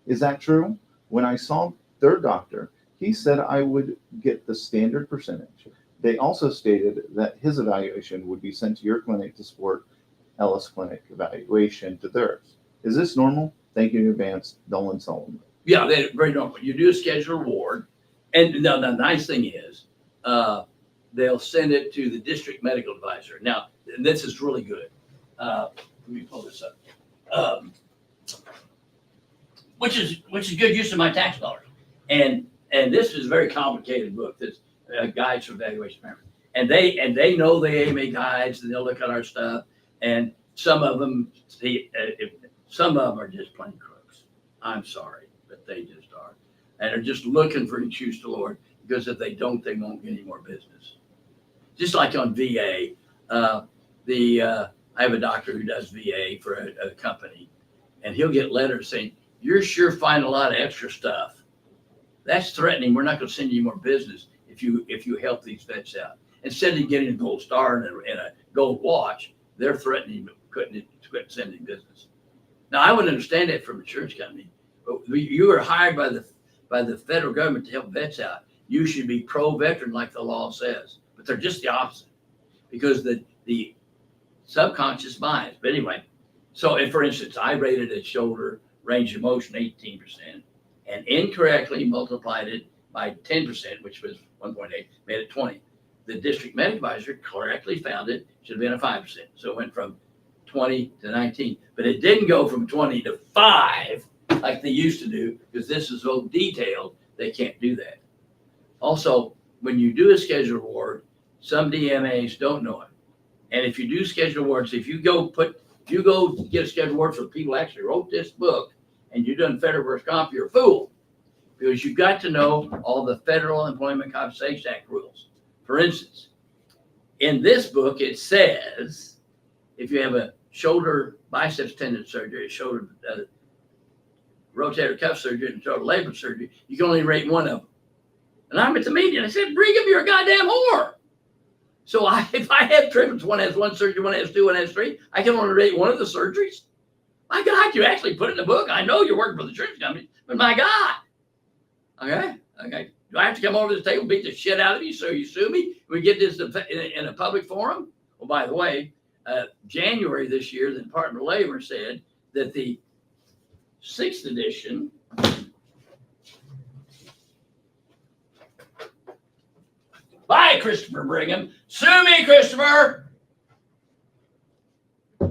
Is that true? When I saw their doctor, he said I would get the standard percentage. They also stated that his evaluation would be sent to your clinic to support Ellis Clinic evaluation to theirs. Is this normal? Thank you in advance, Nolan Solomon. Yeah, they're very normal. You do a scheduled award, and the nice thing is they'll send it to the district medical advisor. Now, this is really good. Let me pull this up. Which is good use of my tax dollars. And this is a very complicated book. This guides for evaluation members. And they know the AMA guides, and they'll look at our stuff. And some of them are just plain crooks. I'm sorry, but they just are. and are just looking for an excuse to Lord, because if they don't, they won't get any more business. Just like on VA, I have a doctor who does VA for a company, and he'll get letters saying, "You're sure finding a lot of extra stuff. That's threatening. We're not going to send you more business if you help these vets out." Instead of getting a gold star and a gold watch, they're threatening to quit sending business. Now, I would understand that from an insurance company, but you are hired by the federal government to help vets out. You should be pro-veteran like the law says, but they're just the opposite, because the subconscious bias. But anyway, so and for instance, I rated a shoulder range of motion 18% and incorrectly multiplied it by 10%, which was 1.8, made it 20. The district medical advisor correctly found it should have been a 5%. So it went from 20 to 19, but it didn't go from 20 to 5 like they used to do, because this is so detailed, they can't do that. Also, when you do a schedule award, some DMAs don't know it. And if you do schedule awards, if you go get a schedule award for people who actually wrote this book and you've done federal workers' comp, you're a fool, because you've got to know all the Federal Employment Compensation Act rules. For instance, in this book, it says if you have a shoulder biceps tendon surgery, a shoulder rotator cuff surgery, and shoulder labor surgery, you can only rate one of them. And I'm at the meeting, I said, Brigham, you're a goddamn whore. So if I have treatments, one has one surgery, one has two, one has three, I can only rate one of the surgeries. My God, you actually put it in the book. I know you're working for the insurance company, but my God. Okay. Do I have to come over to the table and beat the shit out of you so you sue me? We get this in a public forum? Well, by the way, January this year, the Department of Labor said that the 6th edition by Christopher Brigham, sue me, Christopher,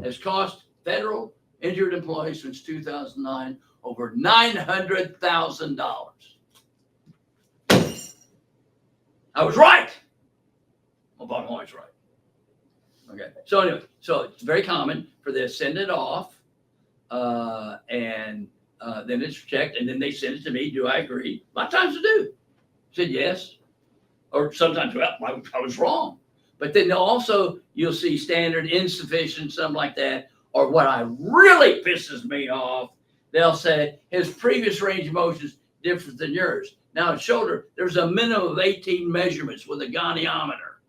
has cost federal injured employees since 2009 over $900,000. I was right. Well, bottom line is right. Okay. So anyway, so it's very common for them to send it off, and then it's checked, and then they send it to me. Do I agree? A lot of times I do. Said yes. Or sometimes, well, I was wrong. But then also you'll see standard, insufficient, something like that. Or what really pisses me off, they'll say his previous range of motion is different than yours. Now, in shoulder, there's a minimum of 18 measurements with a goniometer.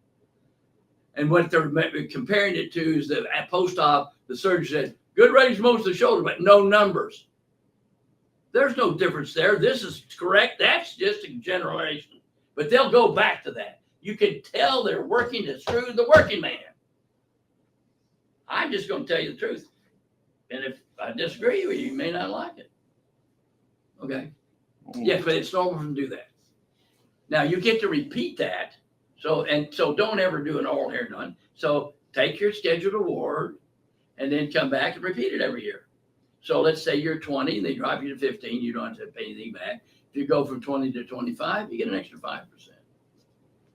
And what they're comparing it to is that at post-op, the surgeon said, good range of motion of the shoulder, but no numbers. There's no difference there. This is correct. That's just a generalization. But they'll go back to that. You can tell they're working to screw the working man. I'm just going to tell you the truth. And if I disagree with you, you may not like it. Okay? Yeah, but it's normal for them to do that. Now, you get to repeat that. So don't ever do an oral hair done. So take your scheduled award and then come back and repeat it every year. So let's say you're 20 and they drop you to 15. You don't have to pay anything back. If you go from 20 to 25, you get an extra 5%.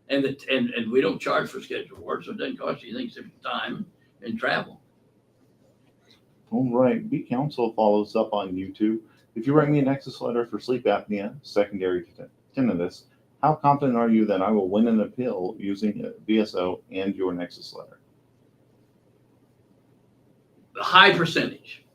And we don't charge for scheduled awards, so it doesn't cost you anything except time and travel. All right. B Council follows up on YouTube. If you write me an Nexus letter for sleep apnea, secondary to tinnitus, how confident are you that I will win an appeal using a VSO and your Nexus letter? A high percentage.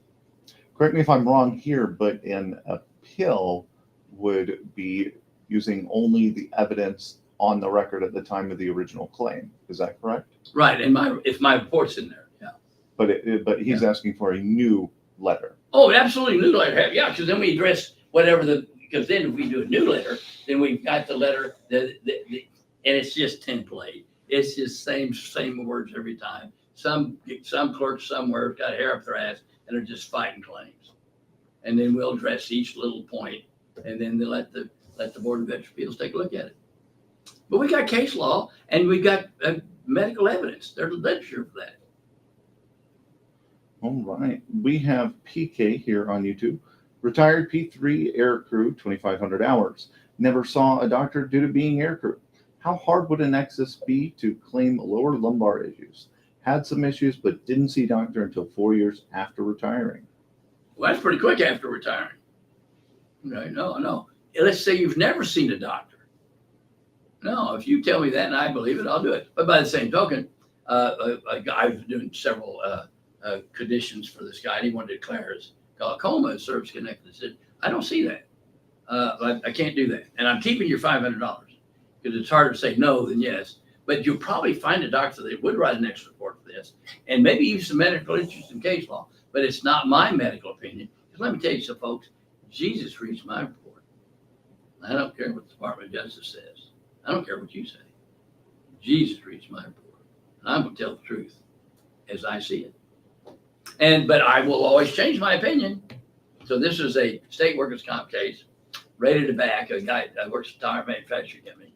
Correct me if I'm wrong here, but an appeal would be using only the evidence on the record at the time of the original claim. Is that correct? Right. And if my report's in there, yeah. But he's asking for a new letter. Oh, absolutely new letter. Yeah, because then we address because then if we do a new letter, then we've got the letter and it's just template. It's just same words every time. Some clerk somewhere got hair up their ass and are just fighting claims. And then we'll address each little point, and then they let the Board of Veterans Appeals take a look at it. But we got case law and we got medical evidence. There's literature for that. All right. We have PK here on YouTube. Retired P3 air crew, 2,500 hours. Never saw a doctor due to being air crew. How hard would a Nexus be to claim lower lumbar issues? Had some issues, but didn't see doctor until 4 years after retiring. Well, that's pretty quick after retiring. No. let's say you've never seen a doctor. No, if you tell me that and I believe it, I'll do it. But by the same token, I was doing several conditions for this guy, and he wanted to declare his glaucoma as service connected. I said, I don't see that. I can't do that. And I'm keeping your $500 because it's harder to say no than yes. But you'll probably find a doctor that would write an extra report for this, and maybe use some medical interest in case law. But it's not my medical opinion. Because let me tell you some folks, Jesus reads my report. I don't care what the Department of Justice says. I don't care what you say. Jesus reads my report. And I'm going to tell the truth as I see it. But I will always change my opinion. So this is a state workers' comp case, rated it back. A guy that works at a tire manufacturing company.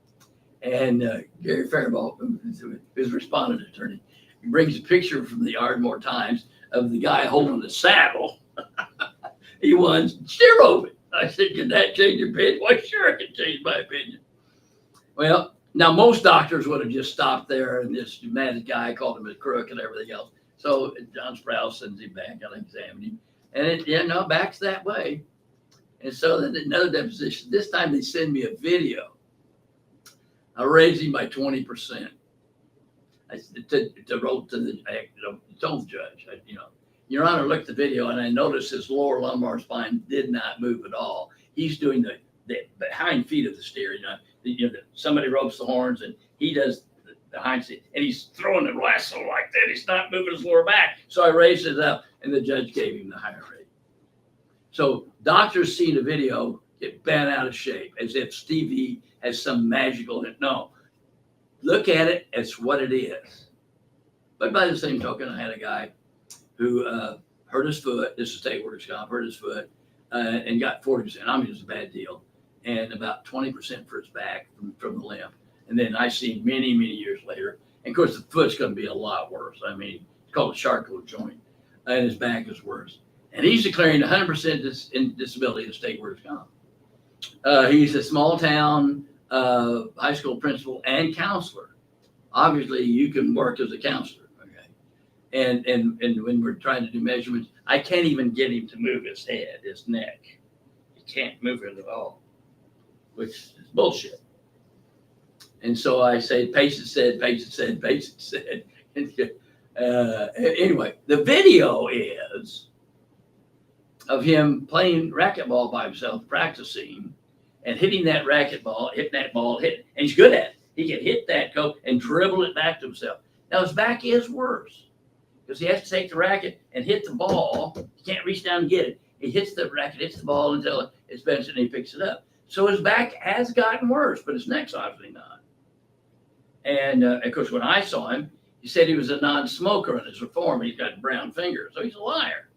And Gary Faribault, his respondent attorney, he brings a picture from the Ardmore Times of the guy holding the saddle. He wants steer over. I said, can that change your opinion? Well, sure, it can change my opinion. Well, now most doctors would have just stopped there, and this mad guy called him a crook and everything else. So John Sprouse sends him back. I'll examine him. And back's that way. And so then another deposition. This time they send me a video. I raised him by 20%. I wrote to the told the judge, Your Honor, looked at the video and I noticed his lower lumbar spine did not move at all. He's doing the hind feet of the steer. Somebody ropes the horns and he does the hind feet, and he's throwing the lasso like that. He's not moving his lower back. So I raised it up, and the judge gave him the higher rate. So doctors see the video get bent out of shape as if Stevie has some magical. No, look at it as what it is. But by the same token, I had a guy who hurt his foot. This is state workers' comp, hurt his foot and got 40%. I mean, it was a bad deal. And about 20% for his back from the limp. And then I see many, many years later. And of course, the foot's going to be a lot worse. I mean, it's called a Charcot joint. And his back is worse. And he's declaring 100% disability in state workers' comp. He's a small town high school principal and counselor. Obviously, you can work as a counselor, okay? And when we're trying to do measurements, I can't even get him to move his head, his neck. He can't move it at all, which is bullshit. And so I say, patient said. Anyway, the video is of him playing racquetball by himself, practicing, and hitting that racquetball, and he's good at it. He can hit that coat and dribble it back to himself. Now his back is worse because he has to take the racket and hit the ball. He can't reach down and get it. He hits the racket, hits the ball until it's benched, and he picks it up. So his back has gotten worse, but his neck's obviously not. And of course, when I saw him, he said he was a non-smoker in his reform. He's got brown fingers, so he's a liar.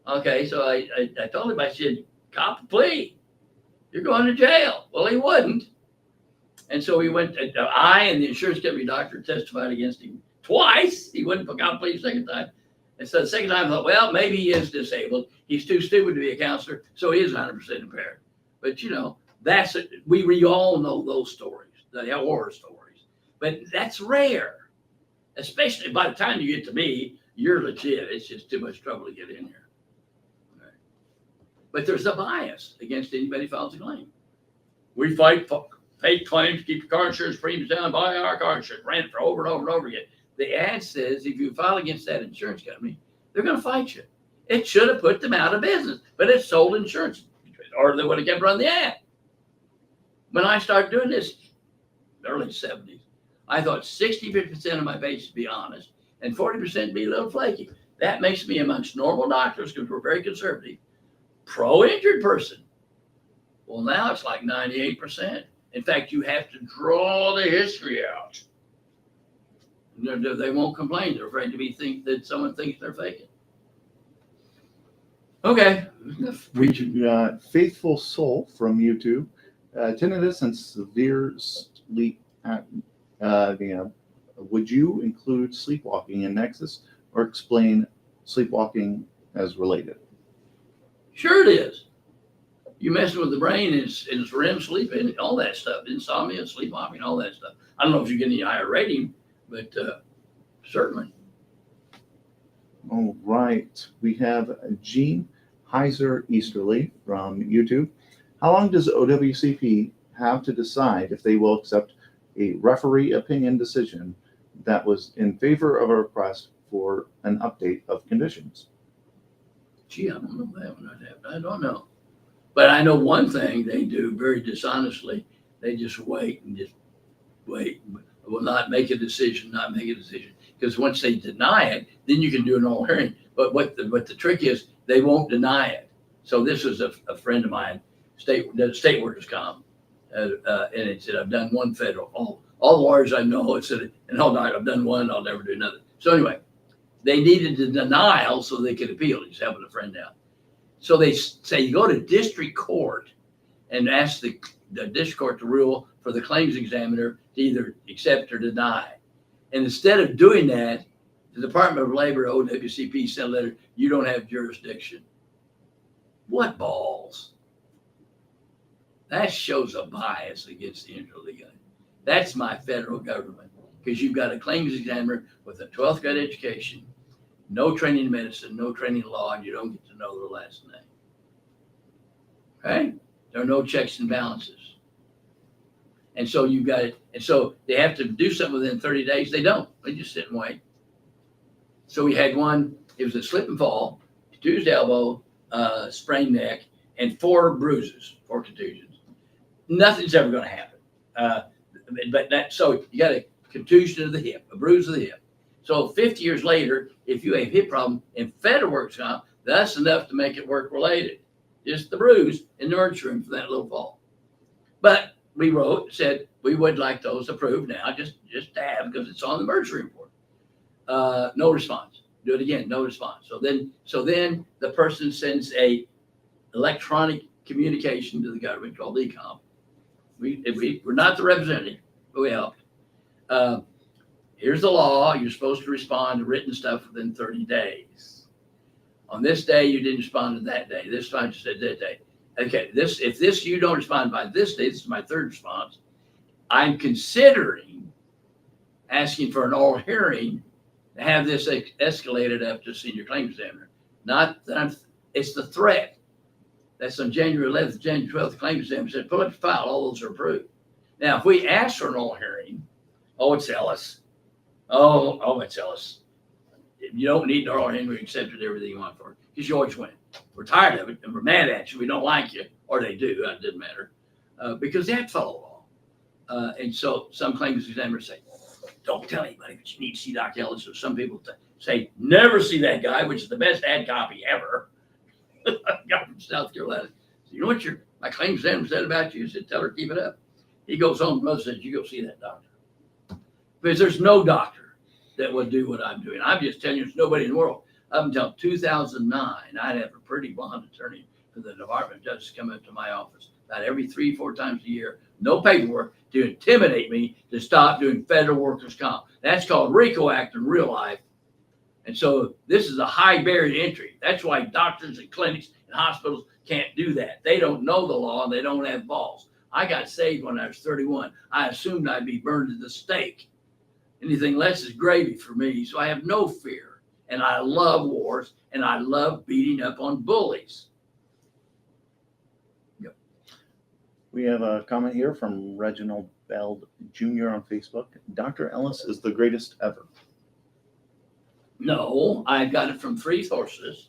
Okay, so I told him, I said, cop a plea. You're going to jail. Well, he wouldn't. And so he went, I and the insurance company doctor testified against him twice. He wouldn't cop a plea the second time. And so the second time I thought, well, maybe he is disabled. He's too stupid to be a counselor, so he is 100% impaired. But that's it. We all know those stories, the horror stories. But that's rare, especially by the time you get to me, you're legit. It's just too much trouble to get in here. Okay. But there's a bias against anybody who files a claim. We fight fake claims, keep your car insurance premiums down, buy our car insurance, ran it for over and over and over again. The ad says if you file against that insurance company, they're going to fight you. It should have put them out of business, but it sold insurance, or they would have kept running the ad. When I started doing this, early 70s, I thought 60% of my patients be honest and 40% be a little flaky. That makes me amongst normal doctors, because we're very conservative, pro-injured person. Well, now it's like 98%. In fact, you have to draw the history out. They won't complain. They're afraid to think that someone thinks they're faking. Okay. We got Faithful Soul from YouTube. Tinnitus and severe sleep apnea. Would you include sleepwalking in Nexus, or explain sleepwalking as related? Sure it is. You messing with the brain, it's REM sleep and all that stuff, insomnia, sleepwalking, all that stuff. I don't know if you get any higher rating, but certainly. All right. We have Gene Heiser Easterly from YouTube. How long does OWCP have to decide if they will accept a referee opinion decision that was in favor of a request for an update of conditions? Gee, I don't know that one. I don't know. But I know one thing they do very dishonestly. They just wait and just wait. Will not make a decision, not make a decision. Because once they deny it, then you can do an oral hearing. But what the trick is, they won't deny it. So this was a friend of mine, state workers comp, and it said, I've done one federal. All the lawyers I know, it said, and hold on, I've done one, I'll never do another. So anyway, they needed the denial so they could appeal. He's helping a friend out. So they say you go to district court and ask the district court to rule for the claims examiner to either accept or deny. And instead of doing that, the Department of Labor, OWCP, sent a letter, you don't have jurisdiction. What balls? That shows a bias against the interest of the gun. That's my federal government, because you've got a claims examiner with a 12th grade education, no training in medicine, no training in law, and you don't get to know their last name. Okay? There are no checks and balances. And so you got it. And so they have to do something within 30 days. They don't. They just sit and wait. So we had one, it was a slip and fall, contused elbow, sprained neck, and 4 bruises, 4 contusions. Nothing's ever going to happen. So you got a contusion of the hip, a bruise of the hip. So 50 years later, if you have hip problem in federal works comp, that's enough to make it work related. Just the bruise in the emergency room for that little fall. But we said we would like those approved now, just to have, because it's on the emergency report. No response. Do it again, no response. So then the person sends a electronic communication to the government called ECOM. We're not the representative, but we helped. Here's the law. You're supposed to respond to written stuff within 30 days. On this day, you didn't respond to that day. This time you said that day. Okay, if you don't respond by this day, this is my 3rd response. I'm considering asking for an oral hearing to have this escalated up to senior claims examiner. Not that it's the threat. That's on January 11th, January 12th, the claims examiner said, pull up the file, all those are approved. Now, if we ask for an oral hearing, it's Ellis. It's Ellis. You don't need an oral hearing, we accepted everything you want for it, because you always win. We're tired of it, and we're mad at you, we don't like you, or they do, it doesn't matter, because they have to follow law. And so some claims examiners say, don't tell anybody, but you need to see Dr. Ellis. Or some people say, never see that guy, which is the best ad copy ever. Guy from South Carolina. So you know what my claims examiner said about you? He said, tell her to keep it up. He goes home, mother says, you go see that doctor. Because there's no doctor that would do what I'm doing. I'm just telling you, there's nobody in the world. Up until 2009, I'd have a pretty blonde attorney for the Department of Justice come up to my office about every 3-4 times a year, no paperwork, to intimidate me to stop doing federal workers' comp. That's called RICO Act in real life. And so this is a high barrier to entry. That's why doctors and clinics and hospitals can't do that. They don't know the law and they don't have balls. I got saved when I was 31. I assumed I'd be burned at the stake. Anything less is gravy for me. So I have no fear. And I love wars and I love beating up on bullies. Yep. We have a comment here from Reginald Bell Jr. on Facebook. Dr. Ellis is the greatest ever. No, I got it from 3 sources.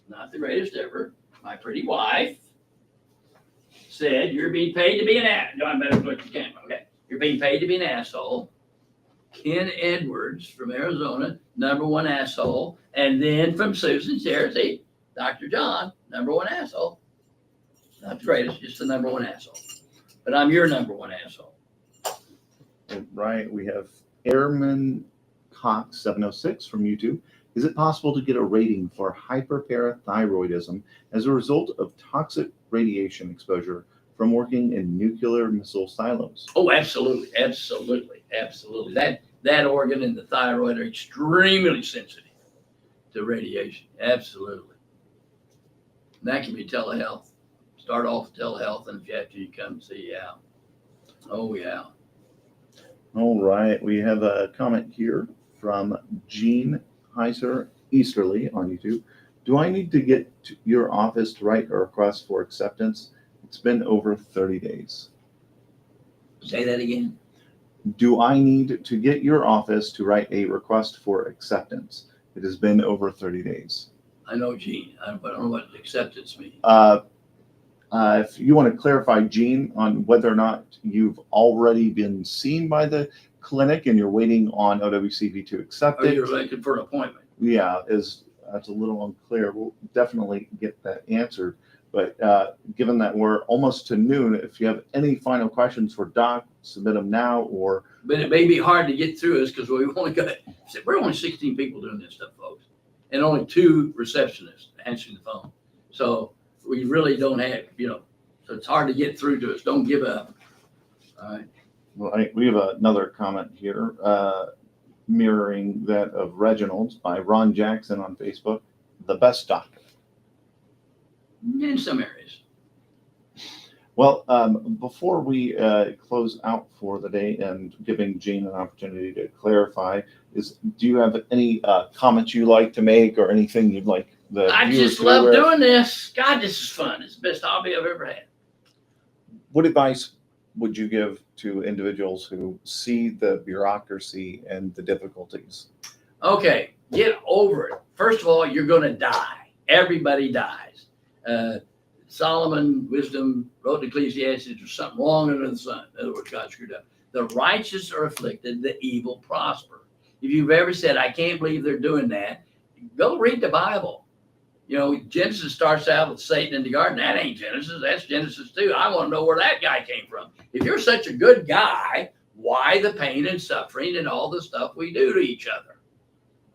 Not the greatest ever. My pretty wife said, you're being paid to be an ass. No, I better look at the camera. Okay. You're being paid to be an asshole. Ken Edwards from Arizona, #1 asshole. And then from Susan Charity, Dr. John, #1 asshole. Not the greatest, just the #1 asshole. But I'm your #1 asshole. Right. We have Airman Cox 706 from YouTube. Is it possible to get a rating for hyperparathyroidism as a result of toxic radiation exposure from working in nuclear missile silos? Oh, absolutely, absolutely, absolutely. That organ and the thyroid are extremely sensitive to radiation. Absolutely. And that can be telehealth. Start off with telehealth, and if you have to, you come see you out. Oh, yeah. All right. We have a comment here from Gene Heiser Easterly on YouTube. Do I need to get to your office to write a request for acceptance? It's been over 30 days. Say that again. Do I need to get your office to write a request for acceptance? It has been over 30 days. I know, Gene. I don't know what acceptance means. If you want to clarify, Gene, on whether or not you've already been seen by the clinic and you're waiting on OWCV to accept Or it. you're looking for an appointment. Yeah, that's a little unclear. We'll definitely get that answered. But given that we're almost to noon, if you have any final questions for Doc, submit them now or. But it may be hard to get through us because we're only 16 people doing this stuff, folks, and only 2 receptionists answering the phone. So we really don't have, so it's hard to get through to us. Don't give up. All right. Well, we have another comment here, mirroring that of Reginald's by Ron Jackson on Facebook. The best doctor. In some areas. Well, before we close out for the day and giving Gene an opportunity to clarify, do you have any comments you'd like to make or anything you'd like the I viewers just to be love aware of? doing this. God, this is fun. It's the best hobby I've ever had. What advice would you give to individuals who see the bureaucracy and the difficulties? Okay, get over it. First of all, you're going to die. Everybody dies. Solomon, wisdom, wrote Ecclesiastes, there's something wrong under the sun. In other words, God screwed up. The righteous are afflicted, the evil prosper. If you've ever said, I can't believe they're doing that, go read the Bible. Genesis starts out with Satan in the garden. That ain't Genesis. That's Genesis 2. I want to know where that guy came from. If you're such a good guy, why the pain and suffering and all the stuff we do to each other?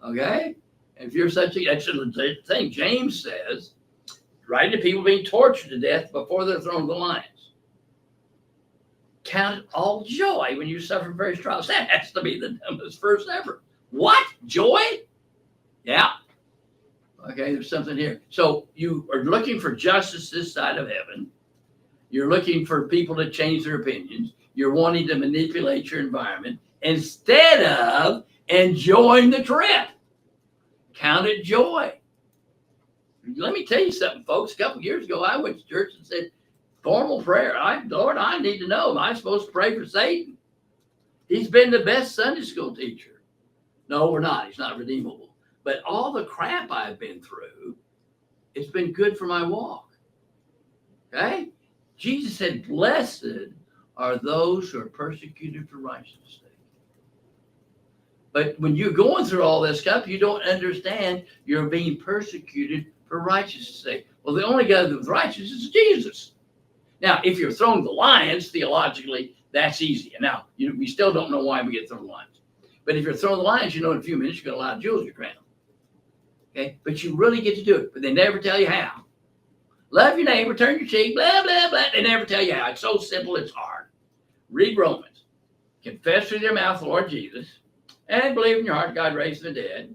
Okay? If you're that's a legit thing. James says, writing to people being tortured to death before they're thrown to the lions. Count it all joy when you suffer various trials. That has to be the dumbest verse ever. What? Joy? Yeah. Okay, there's something here. So you are looking for justice this side of heaven. You're looking for people to change their opinions. You're wanting to manipulate your environment instead of enjoying the trip. Count it joy. Let me tell you something, folks. A couple of years ago, I went to church and said, formal prayer. Lord, I need to know, am I supposed to pray for Satan? He's been the best Sunday school teacher. No, we're not. He's not redeemable. But all the crap I've been through, it's been good for my walk. Okay? Jesus said, blessed are those who are persecuted for righteousness' sake. But when you're going through all this stuff, you don't understand you're being persecuted for righteousness' sake. Well, the only guy that's righteous is Jesus. Now, if you're thrown to the lions, theologically, that's easy. And now, we still don't know why we get thrown to the lions. But if you're thrown to the lions, in a few minutes, you're going to allow jewels in your crown. Okay? But you really get to do it. But they never tell you how. Love your neighbor, turn your cheek, blah, blah, blah. They never tell you how. It's so simple, it's hard. Read Romans. Confess with your mouth the Lord Jesus, and believe in your heart God raised the dead.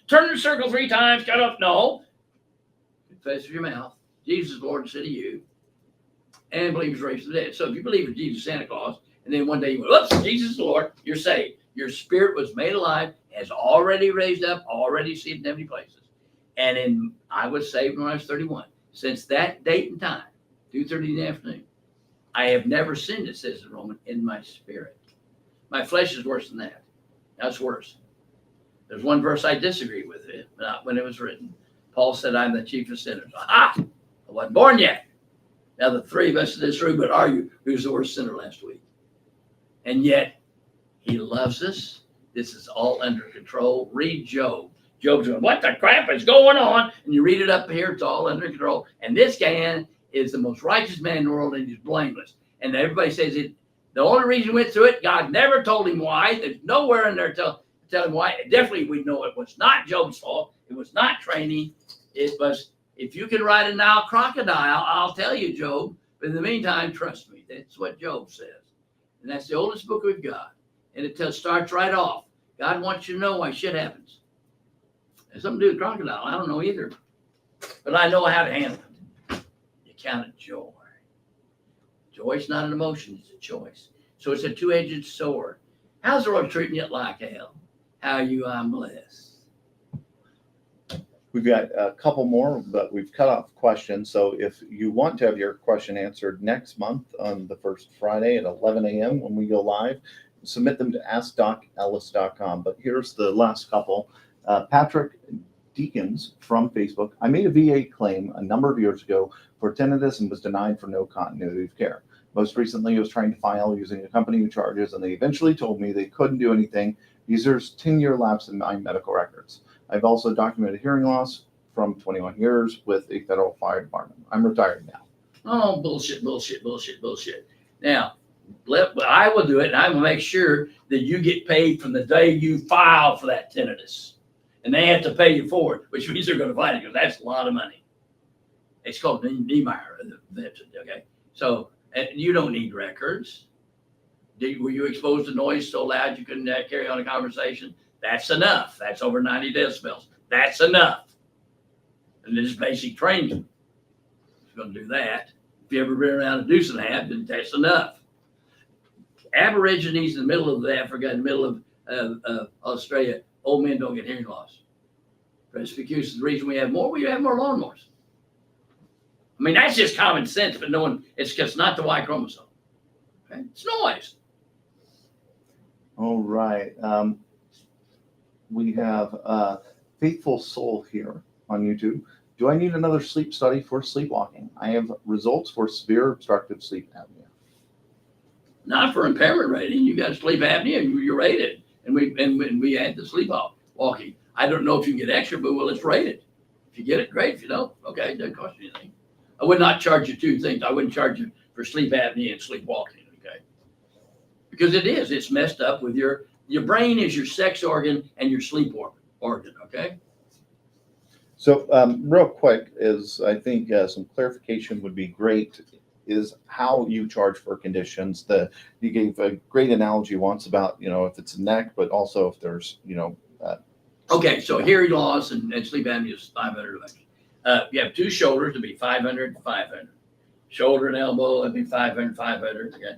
Turn in a circle 3 times, cut off. No. Confess with your mouth Jesus is Lord instead of you, and believe he's raised the dead. So if you believe in Jesus, Santa Claus, and then one day you went, oops, Jesus is Lord, you're saved. Your spirit was made alive, has already raised up, already seated in heavenly places. And I was saved when I was 31. Since that date and time, 2:30 in the afternoon, I have never sinned, it says in Romans, in my spirit. My flesh is worse than that. That's worse. There's one verse I disagree with it, not when it was written. Paul said, I'm the chief of sinners. Aha! I wasn't born yet. Now the 3 of us in this room would argue who's the worst sinner last week. And yet, he loves us. This is all under control. Read Job. Job's going, what the crap is going on? And you read it up here, it's all under control. And this guy is the most righteous man in the world, and he's blameless. And everybody says it. The only reason he went through it, God never told him why. There's nowhere in there to tell him why. Definitely, we know it was not Job's fault. It was not training. It was, if you can ride a Nile crocodile, I'll tell you, Job. But in the meantime, trust me. That's what Job says. And that's the oldest book we've got. And it starts right off. God wants you to know why shit happens. There's something to do with crocodile. I don't know either. But I know how to handle it. You count it joy. Joy's not an emotion, it's a choice. So it's a 2-edged sword. How's the Lord treating you like hell? How are you? I'm blessed. We've got a couple more, but we've cut off questions. So if you want to have your question answered next month on the first Friday at 11 a.m. when we go live, submit them to askdocellis.com. But here's the last couple. Patrick Deacons from Facebook. I made a VA claim a number of years ago for tinnitus and was denied for no continuity of care. Most recently, I was trying to file using a company who charges, and they eventually told me they couldn't do anything because there's 10-year lapse in my medical records. I've also documented hearing loss from 21 years with a federal fire department. I'm retired now. Oh, bullshit. Now, I will do it, and I will make sure that you get paid from the day you file for that tinnitus. And they have to pay you for it, which means they're going to fight it because that's a lot of money. It's called Niemeyer, okay? So you don't need records. Were you exposed to noise so loud you couldn't carry on a conversation? That's enough. That's over 90 decibels. That's enough. And this basic training is going to do that. If you ever been around a deuce and a half, then that's enough. Aborigines in the middle of Africa, in the middle of Australia, old men don't get hearing loss. Presbycusis is the reason we have more lawnmowers. I mean, that's just common sense, but no one, it's just not the Y chromosome. Okay? It's noise. All right. We have Faithful Soul here on YouTube. Do I need another sleep study for sleepwalking? I have results for severe obstructive sleep apnea. Not for impairment rating. You got sleep apnea, you're rated. And we add the sleepwalking. I don't know if you can get extra, but well, it's rated. If you get it, great. If you don't, okay, it doesn't cost you anything. I would not charge you two things. I wouldn't charge you for sleep apnea and sleepwalking, okay? Because it's messed up with your brain is your sex organ and your sleep organ, okay? So real quick is I think some clarification would be great is how you charge for conditions. You gave a great analogy once about, if it's a neck, but also if there's, Okay, so hearing loss and sleep apnea is $500. You have two shoulders, it'd be $500, $500. Shoulder and elbow, it'd be $500, $500. Okay.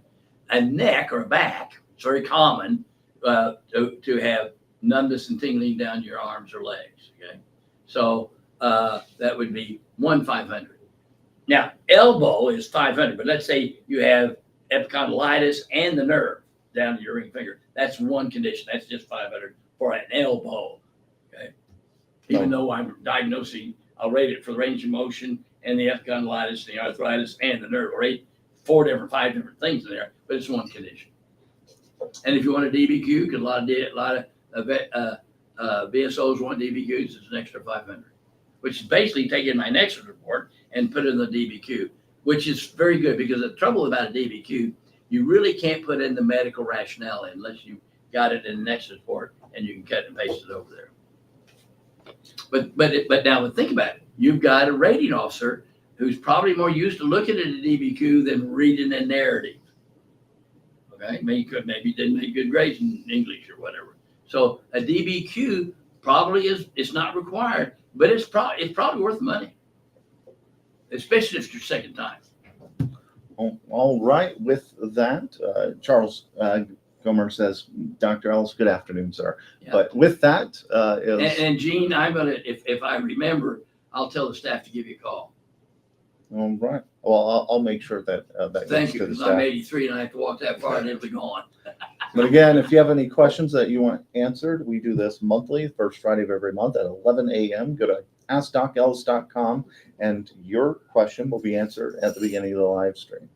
A neck or a back, it's very common to have numbness and tingling down your arms or legs. Okay, so that would be $500. Now, elbow is $500, but let's say you have epicondylitis and the nerve down to your ring finger. That's one condition. That's just $500 for an elbow. Okay, even though I'm diagnosing, I'll rate it for the range of motion and the epicondylitis, the arthritis, and the nerve. I'll rate 5 different things in there, but it's one condition. And if you want a DBQ, because a lot of BSOs want DBQs, it's an extra $500, which is basically taking my Nexus report and put it in the DBQ, which is very good because the trouble about a DBQ, you really can't put in the medical rationale unless you got it in the Nexus report and you can cut and paste it over there. But now think about it. You've got a rating officer who's probably more used to looking at a DBQ than reading a narrative. Okay, maybe didn't make good grades in English or whatever. So a DBQ probably it's not required, but it's probably worth the money, especially if it's your second time. All right. With that, Charles Gomer says, Dr. Ellis, good afternoon, sir. Yeah. But with that, And Gene, I'm gonna if I remember, I'll tell the staff to give you a call. all right. Well, I'll make sure that that Thank gets you, to the because staff. I'm 83 and I have to walk that far and it'll be gone. But again, if you have any questions that you want answered, we do this monthly, first Friday of every month at 11 a.m. Go to askdocellis.com and your question will be answered at the beginning of the live stream.